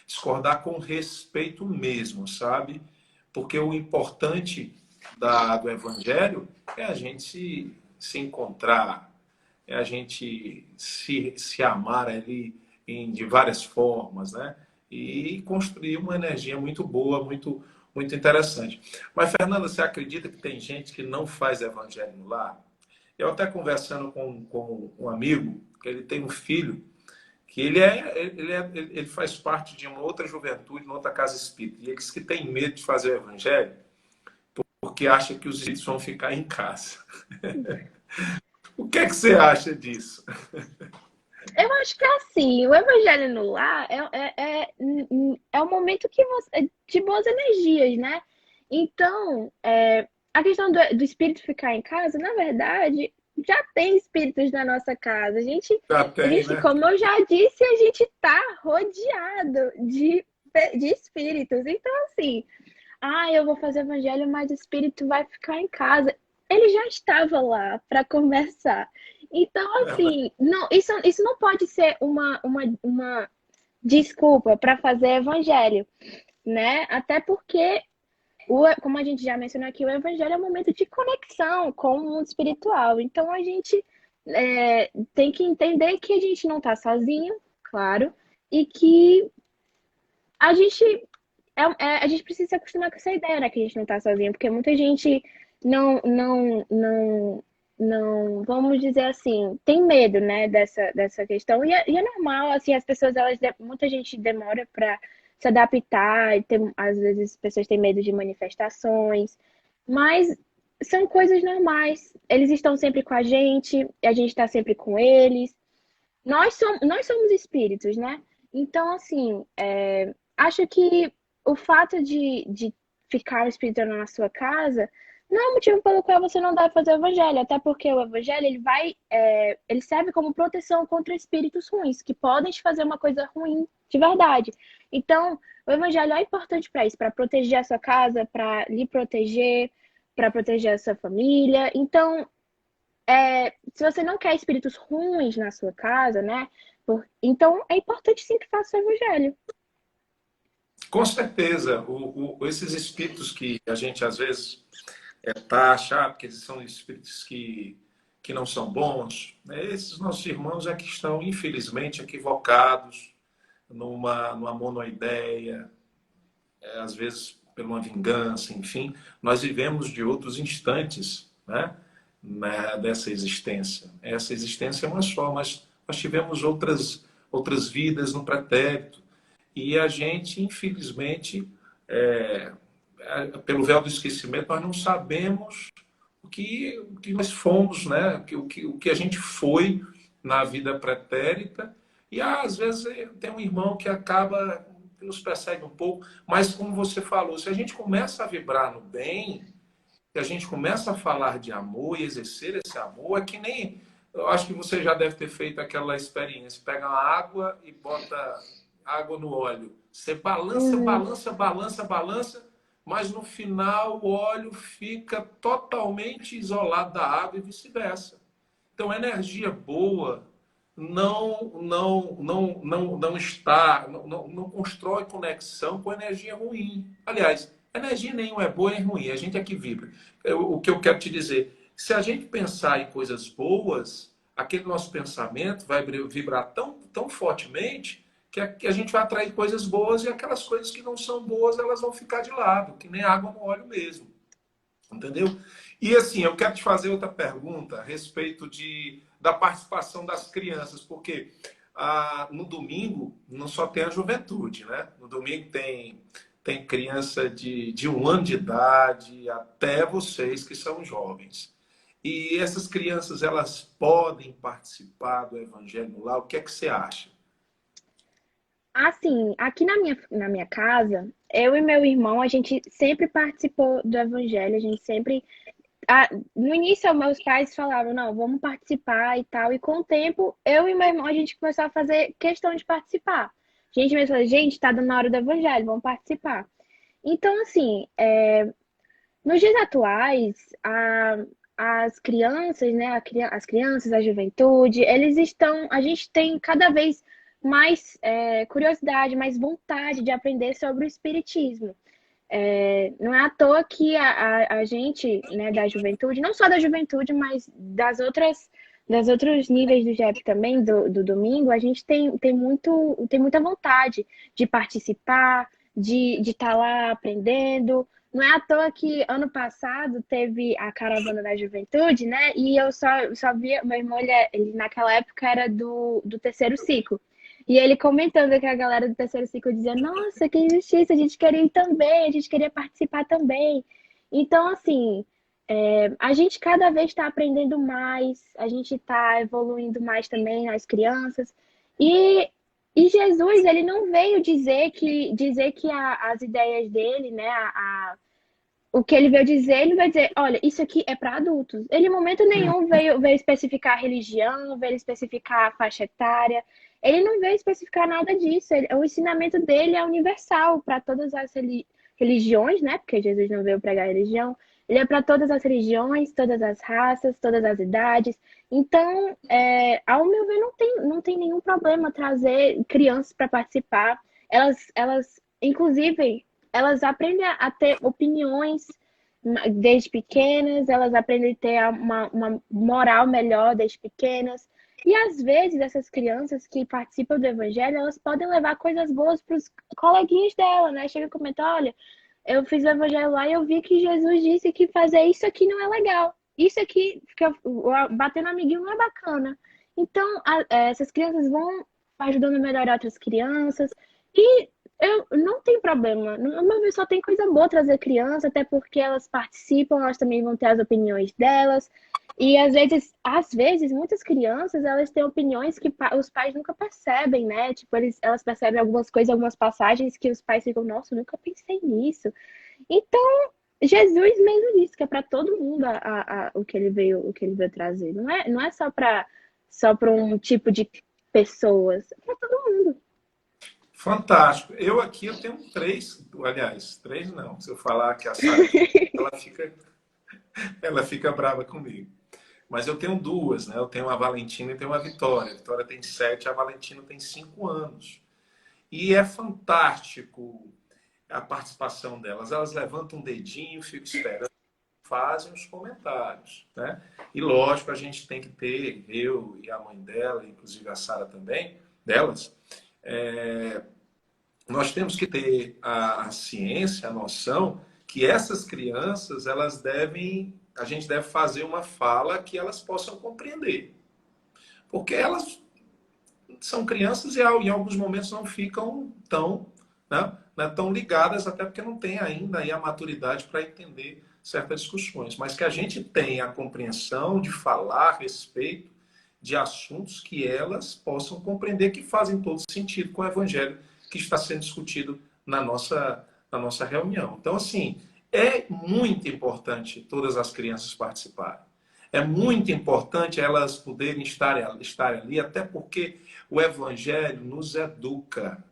Discordar com respeito mesmo, sabe? Porque o importante do evangelho é a gente se encontrar, é a gente se amar ali de várias formas, né? E construir uma energia muito boa, muito interessante. Mas, Fernanda, você acredita que tem gente que não faz evangelho no lar? Eu até conversando com um amigo, que ele tem um filho, que ele faz parte de uma outra juventude, uma outra casa espírita. E ele diz que tem medo de fazer o evangelho porque acha que os espíritos vão ficar em casa. O que é que você acha disso? Eu acho que é assim, o evangelho no lar é um momento que de boas energias, né? Então, a questão do espírito ficar em casa, na verdade, já tem espíritos na nossa casa. Já tem, né? Como eu já disse, a gente está rodeado de espíritos. Então, assim, eu vou fazer evangelho, mas o espírito vai ficar em casa. Ele já estava lá para conversar. Então, assim, não, isso não pode ser uma desculpa para fazer evangelho, né? Até porque, como a gente já mencionou aqui, o evangelho é um momento de conexão com o mundo espiritual. Então, a gente tem que entender que a gente não está sozinho, claro, e que a gente a gente precisa se acostumar com essa ideia, né? Que a gente não tá sozinho, porque muita gente não, vamos dizer assim, tem medo, né, dessa questão. E é normal, assim, as pessoas, muita gente demora para se adaptar, e às vezes as pessoas têm medo de manifestações, mas são coisas normais. Eles estão sempre com a gente está sempre com eles. Nós somos espíritos, né? Então, assim, acho que o fato de ficar o espírito na sua casa não é motivo pelo qual você não deve fazer o evangelho, até porque o evangelho ele serve como proteção contra espíritos ruins, que podem te fazer uma coisa ruim de verdade. Então, o evangelho é importante para isso, para proteger a sua casa, para lhe proteger, para proteger a sua família. Então, se você não quer espíritos ruins na sua casa, né? Então é importante sim que faça o evangelho. Com certeza, esses espíritos que a gente às vezes taxa, porque eles são espíritos que não são bons, né? Esses nossos irmãos é que estão, infelizmente, equivocados numa monoideia, às vezes por uma vingança, enfim. Nós vivemos de outros instantes, né, dessa existência. Essa existência é uma só, mas nós tivemos outras vidas no pretérito. E a gente, infelizmente, pelo véu do esquecimento, nós não sabemos o que nós fomos, né? O que a gente foi na vida pretérita. E às vezes tem um irmão que acaba, que nos persegue um pouco, mas como você falou, se a gente começa a vibrar no bem, se a gente começa a falar de amor e exercer esse amor, é que nem. Eu acho que você já deve ter feito aquela experiência. Pega uma água e bota água no óleo. Você balança, Uhum. balança, balança, balança, mas no final o óleo fica totalmente isolado da água e vice-versa. Então, energia boa não está, não constrói conexão com energia ruim. Aliás, energia nenhuma é boa nem ruim, a gente é que vibra. O que eu quero te dizer, se a gente pensar em coisas boas, aquele nosso pensamento vai vibrar tão fortemente que a gente vai atrair coisas boas e aquelas coisas que não são boas, elas vão ficar de lado, que nem água no óleo mesmo. Entendeu? E assim, eu quero te fazer outra pergunta a respeito da participação das crianças, porque no domingo não só tem a juventude, né? No domingo tem criança de 1 ano de idade até vocês que são jovens. E essas crianças, elas podem participar do evangelho lá? O que é que você acha? Assim, aqui na minha casa, eu e meu irmão, a gente sempre participou do evangelho, a gente sempre no início, meus pais falavam, não, vamos participar e tal. E com o tempo, eu e meu irmão, a gente começou a fazer questão de participar. A gente mesmo falou, gente, tá dando a hora do evangelho, vamos participar. Então, assim, nos dias atuais, as crianças, né, as crianças, a juventude, a gente tem cada vez mais curiosidade, mais vontade de aprender sobre o espiritismo. Não é à toa que a gente, né, da juventude, não só da juventude, mas das outros níveis do GEP também, do domingo, a gente tem muita vontade de participar, de estar lá aprendendo. Não é à toa que ano passado teve a caravana da juventude, né? E eu só via, meu irmão, ele naquela época era do terceiro ciclo. E ele comentando que a galera do terceiro ciclo dizia, nossa, que injustiça, a gente queria ir também, a gente queria participar também. Então, assim, a gente cada vez está aprendendo mais, a gente está evoluindo mais também as crianças. E, e Jesus, ele não veio dizer que as ideias dele, né, o que ele veio dizer, ele vai dizer, olha, isso aqui é para adultos. Ele, em momento nenhum, veio especificar a religião, veio especificar a faixa etária. Ele não veio especificar nada disso. O ensinamento dele é universal para todas as religiões, né? Porque Jesus não veio pregar religião. Ele é para todas as religiões, todas as raças, todas as idades. Então, ao meu ver, não tem nenhum problema trazer crianças para participar. Inclusive, elas aprendem a ter opiniões desde pequenas, elas aprendem a ter uma moral melhor desde pequenas. E às vezes essas crianças que participam do evangelho, elas podem levar coisas boas para os coleguinhas dela, né? Chega e comenta, olha, eu fiz o evangelho lá e eu vi que Jesus disse que fazer isso aqui não é legal. Isso aqui, bater no amiguinho não é bacana. Então, essas crianças vão ajudando a melhorar outras crianças. E eu não tem problema. No meu ver, só tem coisa boa trazer criança, até porque elas participam, elas também vão ter as opiniões delas. E às vezes, muitas crianças, elas têm opiniões que os pais nunca percebem, né? Tipo, elas percebem algumas coisas, algumas passagens que os pais ficam, nossa, eu nunca pensei nisso. Então, Jesus mesmo disse que é para todo mundo o que ele veio trazer. Não é só para um tipo de pessoas, é para todo mundo. Fantástico. Eu tenho três, aliás, três não. Se eu falar que a Sara, ela fica, ela fica brava comigo. Mas eu tenho duas, né? Eu tenho a Valentina e tenho a Vitória. A Vitória tem 7, a Valentina tem 5 anos. E é fantástico a participação delas. Elas levantam um dedinho, ficam esperando, fazem os comentários, né? E lógico, a gente tem que ter, eu e a mãe dela, inclusive a Sara também, delas, nós temos que ter a ciência, a noção que essas crianças, a gente deve fazer uma fala que elas possam compreender. Porque elas são crianças e em alguns momentos não ficam tão ligadas, até porque não tem ainda aí a maturidade para entender certas discussões. Mas que a gente tenha a compreensão de falar a respeito de assuntos que elas possam compreender que fazem todo sentido com o evangelho que está sendo discutido na nossa reunião. Então, assim, é muito importante todas as crianças participarem. É muito importante elas poderem estar ali, até porque o Evangelho nos educa.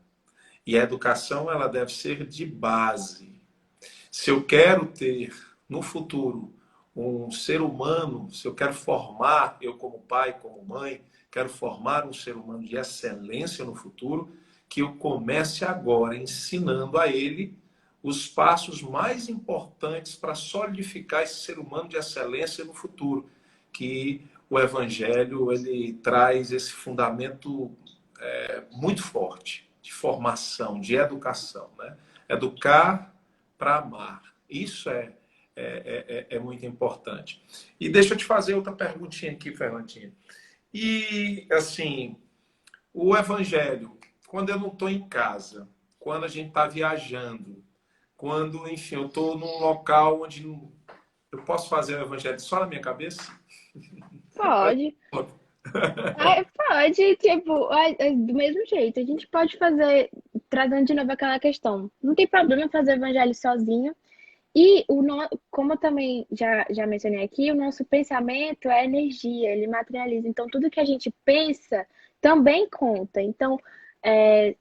E a educação ela deve ser de base. Se eu quero ter no futuro um ser humano, se eu quero formar, eu como pai, como mãe, quero formar um ser humano de excelência no futuro, que eu comece agora ensinando a ele os passos mais importantes para solidificar esse ser humano de excelência no futuro, que o Evangelho ele traz esse fundamento muito forte de formação, de educação, né? Educar para amar. Isso é muito importante. E deixa eu te fazer outra perguntinha aqui, Fernandinha. E, assim, o Evangelho, quando eu não estou em casa, quando a gente está viajando, quando, enfim, eu estou num local onde eu posso fazer o Evangelho só na minha cabeça? Pode. Pode, tipo, do mesmo jeito. A gente pode fazer, trazendo de novo aquela questão. Não tem problema fazer o evangelho sozinho. E como eu também já mencionei aqui, o nosso pensamento é energia, ele materializa. Então, tudo que a gente pensa também conta. Então, é,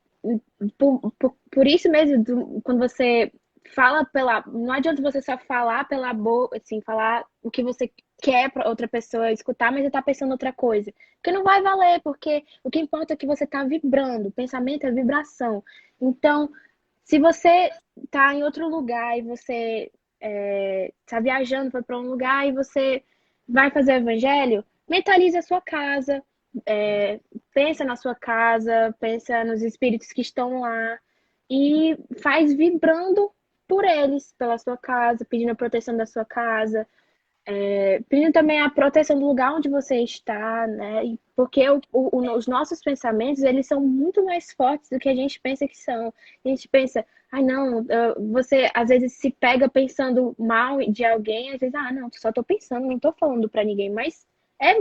por isso mesmo, quando você fala pela. Não adianta você só falar pela boca, assim, falar o que você quer para outra pessoa escutar, mas você tá pensando outra coisa. Porque não vai valer, porque o que importa é que você tá vibrando. Pensamento é vibração. Então, se você tá em outro lugar e você tá viajando, foi para um lugar e você vai fazer o evangelho, mentalize a sua casa, é, pensa na sua casa, pensa nos espíritos que estão lá e faz vibrando por eles, pela sua casa, pedindo a proteção da sua casa, pedindo também a proteção do lugar onde você está, né? Porque os nossos pensamentos, eles são muito mais fortes do que a gente pensa que são. A gente pensa, ai não, você às vezes se pega pensando mal de alguém, às vezes, ah, não, só tô pensando, não tô falando pra ninguém, mas é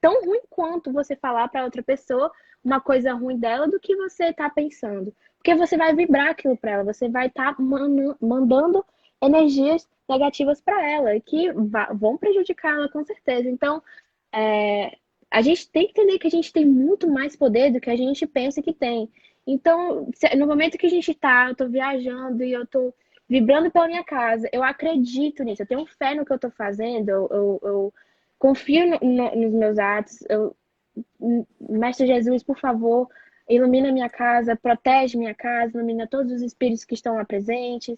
tão ruim quanto você falar pra outra pessoa uma coisa ruim dela do que você tá pensando. Porque você vai vibrar aquilo pra ela, você vai estar mandando energias negativas para ela, que vão prejudicar ela com certeza. Então, é, a gente tem que entender que a gente tem muito mais poder do que a gente pensa que tem. Então, no momento que a gente tá, eu tô viajando e eu tô vibrando pela minha casa, eu acredito nisso, eu tenho fé no que eu tô fazendo, eu confio nos meus atos, Mestre Jesus, por favor, ilumina minha casa, protege minha casa, ilumina todos os espíritos que estão lá presentes,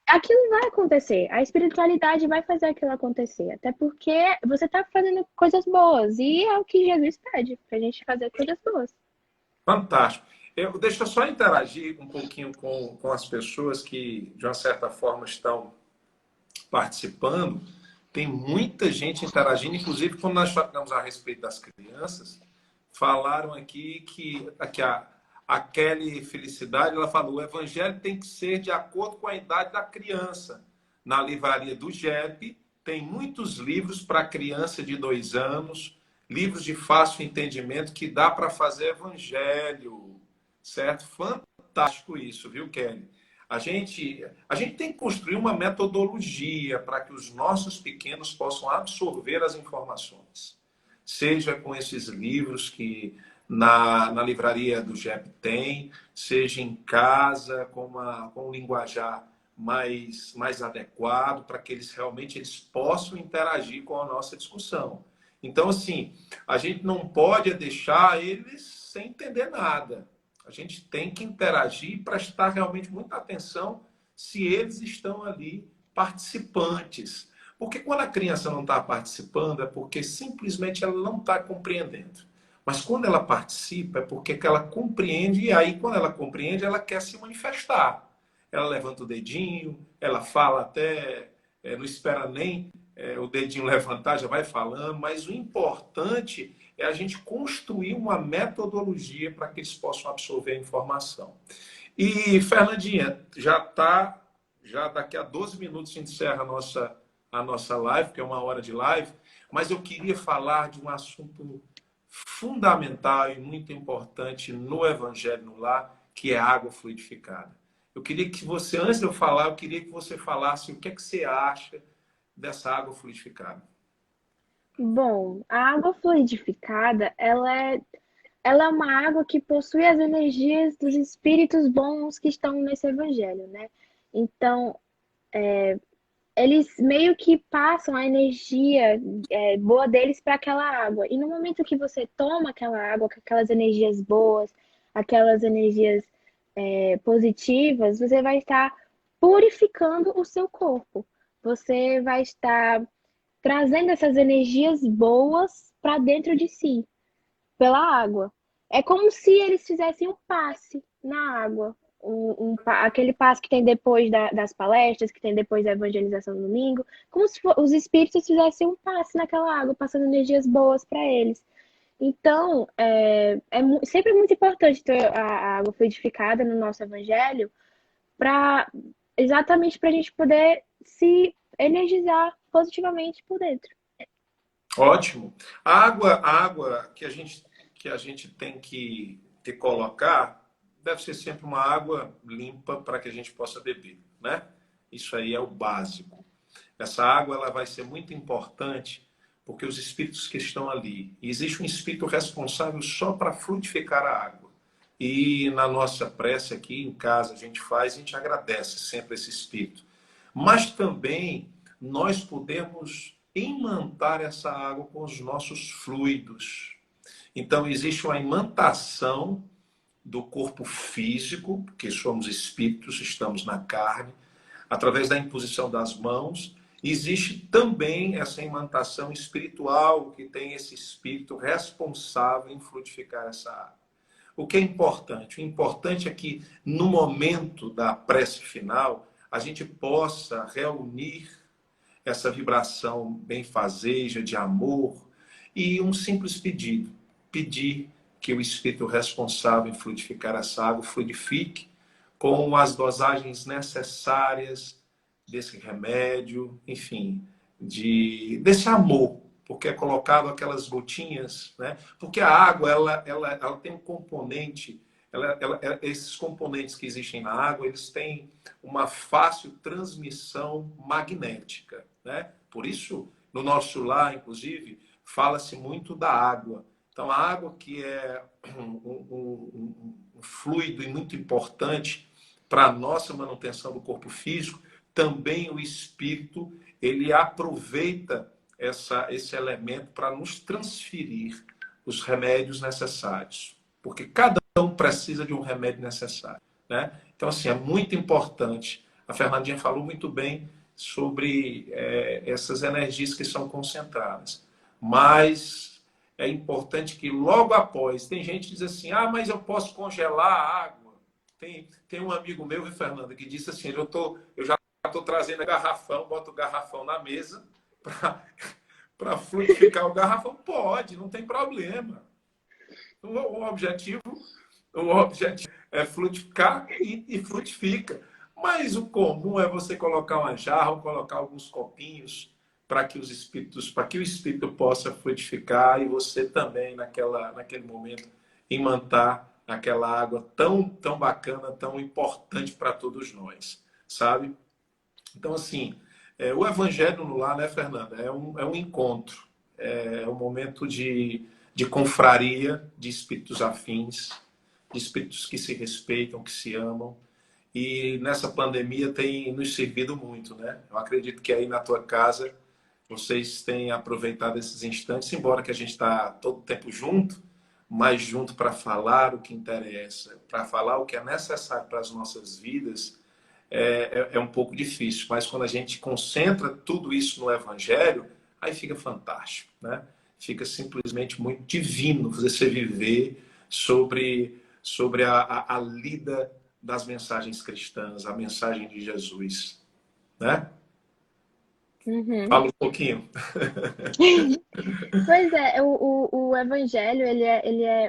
aquilo vai acontecer. A espiritualidade vai fazer aquilo acontecer. Até porque você está fazendo coisas boas. E é o que Jesus pede, para a gente fazer coisas boas. Fantástico. Deixa eu só interagir um pouquinho com as pessoas que, de uma certa forma, estão participando. Tem muita gente interagindo, inclusive quando nós falamos a respeito das crianças, falaram aqui que a Kelly Felicidade, ela falou, o evangelho tem que ser de acordo com a idade da criança. Na livraria do JEP, tem muitos livros para criança de 2 anos, livros de fácil entendimento que dá para fazer evangelho, certo? Fantástico isso, viu, Kelly? A gente tem que construir uma metodologia para que os nossos pequenos possam absorver as informações. Seja com esses livros que na livraria do JEP tem, seja em casa com um linguajar mais adequado, para que eles possam interagir com a nossa discussão. Então, assim, a gente não pode deixar eles sem entender nada. A gente tem que interagir e prestar realmente muita atenção se eles estão ali participantes. Porque quando a criança não está participando, é porque simplesmente ela não está compreendendo. Mas quando ela participa, é porque ela compreende, e aí, quando ela compreende, ela quer se manifestar. Ela levanta o dedinho, ela fala até, não espera nem o dedinho levantar, já vai falando, mas o importante é a gente construir uma metodologia para que eles possam absorver a informação. E, Fernandinha, já daqui a 12 minutos se encerra a nossa live, que é 1 hora de live, mas eu queria falar de um assunto fundamental e muito importante no Evangelho no Lar, que é a água fluidificada. Eu queria que você, antes de eu falar, eu queria que você falasse o que é que você acha dessa água fluidificada. Bom, a água fluidificada, ela é uma água que possui as energias dos espíritos bons que estão nesse evangelho, né? Então, eles meio que passam a energia boa deles para aquela água. E no momento que você toma aquela água com aquelas energias boas, aquelas energias positivas, você vai estar purificando o seu corpo. Você vai estar trazendo essas energias boas para dentro de si, pela água. É como se eles fizessem um passe na água. Aquele passe que tem depois das palestras, que tem depois da evangelização do domingo, como se os espíritos fizessem um passe naquela água, passando energias boas para eles. Então, sempre muito importante ter a água fluidificada no nosso evangelho, pra, exatamente para a gente poder se energizar positivamente por dentro. Ótimo. A água que a gente tem que colocar deve ser sempre uma água limpa para que a gente possa beber, né? Isso aí é o básico. Essa água ela vai ser muito importante porque os espíritos que estão ali, e existe um espírito responsável só para frutificar a água. E na nossa prece aqui em casa a gente agradece sempre esse espírito. Mas também nós podemos imantar essa água com os nossos fluidos. Então existe uma imantação do corpo físico, porque somos espíritos, estamos na carne, através da imposição das mãos. Existe também essa imantação espiritual, que tem esse espírito responsável em frutificar essa água. O que é importante? O importante é que, no momento da prece final, a gente possa reunir essa vibração benfazeja de amor e um simples pedido. Pedir que o espírito responsável em frutificar essa água fluidifique com as dosagens necessárias desse remédio, enfim, desse amor, porque é colocado aquelas gotinhas, né? Porque a água ela tem um componente, esses componentes que existem na água, eles têm uma fácil transmissão magnética, né? Por isso, no nosso lar, inclusive, fala-se muito da água. Então, a água que é um fluido e muito importante para a nossa manutenção do corpo físico, também o espírito ele aproveita esse elemento para nos transferir os remédios necessários, porque cada um precisa de um remédio necessário, né? Então, assim, é muito importante. A Fernandinha falou muito bem sobre essas energias que são concentradas, mas é importante que logo após, tem gente que diz assim, ah, mas eu posso congelar a água. Tem um amigo meu, Fernanda, que disse assim, eu já estou trazendo garrafão, boto o garrafão na mesa para fluidificar o garrafão. Pode, não tem problema. O objetivo é fluidificar e frutifica. Mas o comum é você colocar uma jarra ou colocar alguns copinhos para que o espírito possa frutificar e você também naquele momento imantar aquela água tão bacana, tão importante para todos nós, sabe? Então, assim, o evangelho no lar, né, Fernanda, é um encontro, é um momento de confraria, de espíritos afins, de espíritos que se respeitam, que se amam. E nessa pandemia tem nos servido muito, né? Eu acredito que aí na tua casa vocês têm aproveitado esses instantes, embora que a gente está todo o tempo junto, mas junto para falar o que interessa, para falar o que é necessário para as nossas vidas, é um pouco difícil. Mas quando a gente concentra tudo isso no Evangelho, aí fica fantástico, né? Fica simplesmente muito divino você viver sobre a lida das mensagens cristãs, a mensagem de Jesus, né? Uhum. Fala um pouquinho. Pois é, o evangelho,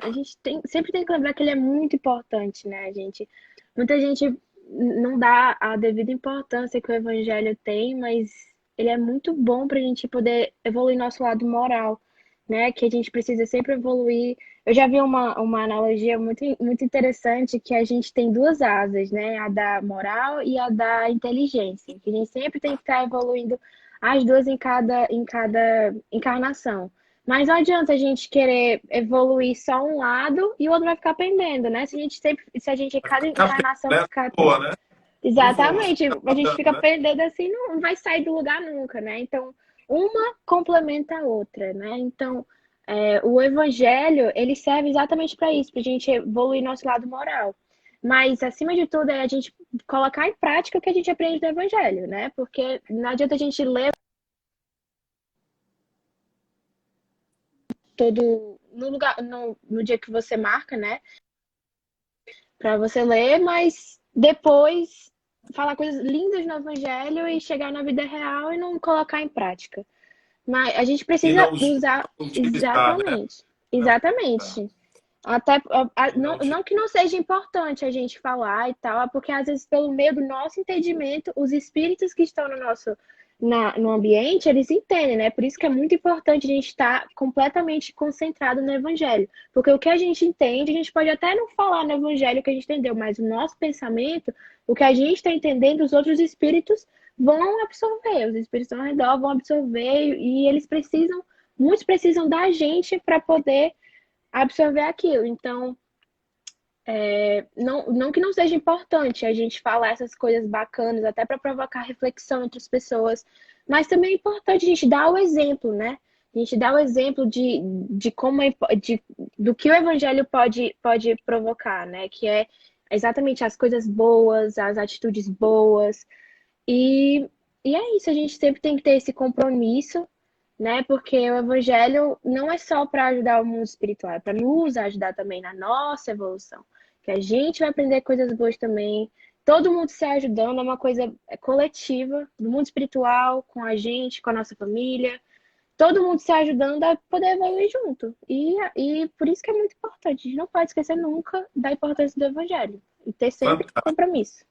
a gente sempre tem que lembrar que ele é muito importante, né, gente? Muita gente não dá a devida importância que o evangelho tem, mas ele é muito bom para a gente poder evoluir nosso lado moral, né? Que a gente precisa sempre evoluir. Eu já vi uma analogia muito interessante que a gente tem duas asas, né? A da moral e a da inteligência, que a gente sempre tem que estar evoluindo as duas em cada encarnação. Mas não adianta a gente querer evoluir só um lado e o outro vai ficar pendendo, né? Se a gente cada encarnação Né? ficar. Boa, né? Não vou, Exatamente, a gente fica né? pendendo assim, não vai sair do lugar nunca, né? Então, uma complementa a outra, né? Então, o evangelho, ele serve exatamente para isso, para a gente evoluir nosso lado moral. Mas, acima de tudo, é a gente colocar em prática o que a gente aprende do evangelho, né? Porque não adianta a gente ler todo no lugar, no dia que você marca, né? Para você ler, mas depois falar coisas lindas no evangelho e chegar na vida real e não colocar em prática. Mas a gente E precisa não usar utilizar, né? exatamente. Não, tá. Exatamente. Até E não não, não que não seja importante a gente falar e tal, é porque às vezes pelo meio do nosso entendimento, os espíritos que estão no ambiente, eles entendem, né? Por isso que é muito importante a gente estar completamente concentrado no evangelho. Porque o que a gente entende, a gente pode até não falar no evangelho que a gente entendeu, mas o nosso pensamento, o que a gente está entendendo, os outros espíritos vão absorver, os espíritos ao redor vão absorver e eles precisam, muitos precisam da gente para poder absorver aquilo. Então, não que não seja importante a gente falar essas coisas bacanas, até para provocar reflexão entre as pessoas, mas também é importante a gente dar o exemplo, né? A gente dá o exemplo de como do que o evangelho pode provocar, né? Que é exatamente as coisas boas, as atitudes boas. E, e é isso, a gente sempre tem que ter esse compromisso, né? Porque o evangelho não é só para ajudar o mundo espiritual, é para nos ajudar também na nossa evolução. Que a gente vai aprender coisas boas também. Todo mundo se ajudando, é uma coisa coletiva, do mundo espiritual, com a gente, com a nossa família. Todo mundo se ajudando a poder evoluir junto. E por isso que é muito importante. A gente não pode esquecer nunca da importância do evangelho. E ter sempre compromisso.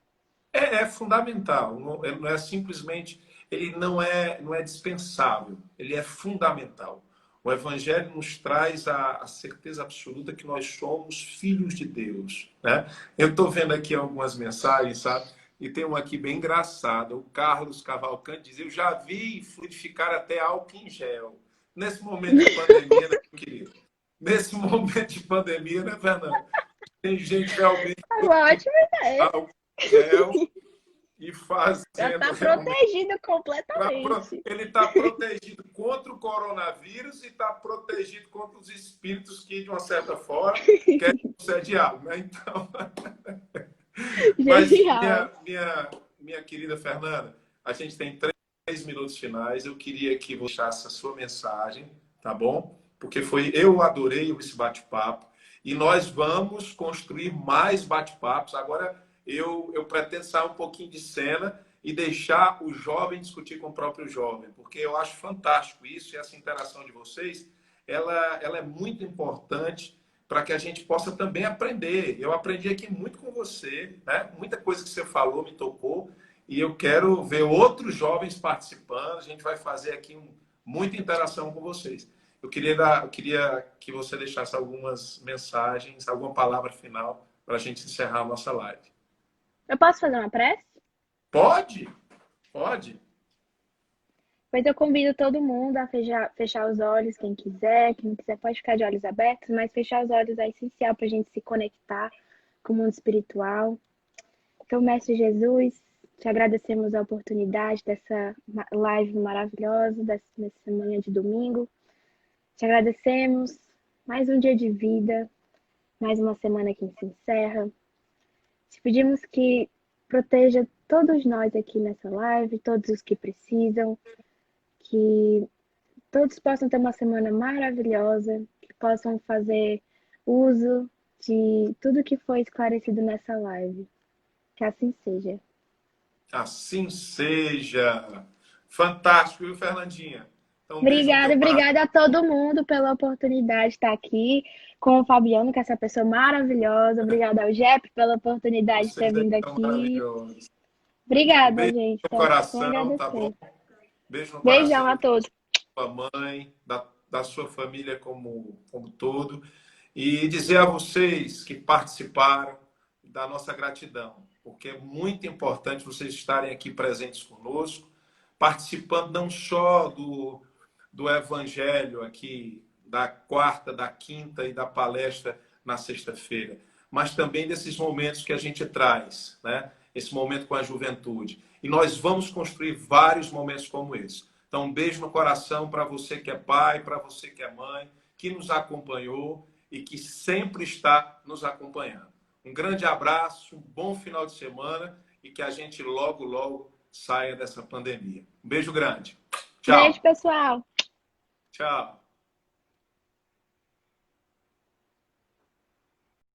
É fundamental, não é simplesmente, ele não é dispensável, ele é fundamental. O Evangelho nos traz a certeza absoluta que nós somos filhos de Deus, né? Eu estou vendo aqui algumas mensagens, sabe? E tem uma aqui bem engraçada. O Carlos Cavalcante diz: eu já vi fluidificar até álcool em gel. Nesse momento de pandemia, né, meu querido? Nesse momento de pandemia, né, Fernando? Tem gente realmente É uma ótima ideia. álcool em gel e Já fazendo está realmente. protegido completamente. Ele está protegido contra o coronavírus e está protegido contra os espíritos que, de uma certa forma, querem ser diabo, né? Então, mas Genial. minha querida Fernanda, a gente tem 3 minutos finais. Eu queria que você deixasse a sua mensagem, tá bom? Porque eu adorei esse bate-papo e nós vamos construir mais bate-papos. Agora eu pretendo sair um pouquinho de cena e deixar o jovem discutir com o próprio jovem, porque eu acho fantástico isso e essa interação de vocês, ela é muito importante para que a gente possa também aprender. Eu aprendi aqui muito com você, né? Muita coisa que você falou me tocou e eu quero ver outros jovens participando. A gente vai fazer aqui muita interação com vocês. Eu queria que você deixasse algumas mensagens, alguma palavra final para a gente encerrar a nossa live. Eu posso fazer uma prece? Pode? Pode. Pois eu convido todo mundo a fechar os olhos, quem quiser pode ficar de olhos abertos, mas fechar os olhos é essencial para a gente se conectar com o mundo espiritual. Então, Mestre Jesus, te agradecemos a oportunidade dessa live maravilhosa, nessa manhã de domingo. Te agradecemos mais um dia de vida, mais uma semana que se encerra. Te pedimos que proteja todos nós aqui nessa live, todos os que precisam, que todos possam ter uma semana maravilhosa, que possam fazer uso de tudo que foi esclarecido nessa live. Que assim seja. Assim seja. Fantástico, viu, Fernandinha? Então, um beijo no Obrigada, teu coração. obrigada a todo mundo pela oportunidade de estar aqui com o Fabiano, que é essa pessoa maravilhosa. Obrigada ao Jep pela oportunidade de ter Vocês aí vindo são aqui. maravilhosos. Um Obrigada, beijo gente. no Só coração, tá bom? agradecer. Beijo no Beijão coração a da todos. sua mãe, da sua família como todo. E dizer a vocês que participaram da nossa gratidão, porque é muito importante vocês estarem aqui presentes conosco, participando não só do Evangelho aqui, da quarta, da quinta e da palestra na sexta-feira, mas também desses momentos que a gente traz, né? Esse momento com a juventude. E nós vamos construir vários momentos como esse. Então, um beijo no coração para você que é pai, para você que é mãe, que nos acompanhou e que sempre está nos acompanhando. Um grande abraço, um bom final de semana e que a gente logo, logo saia dessa pandemia. Um beijo grande. Beijo, Tchau. pessoal. Tchau.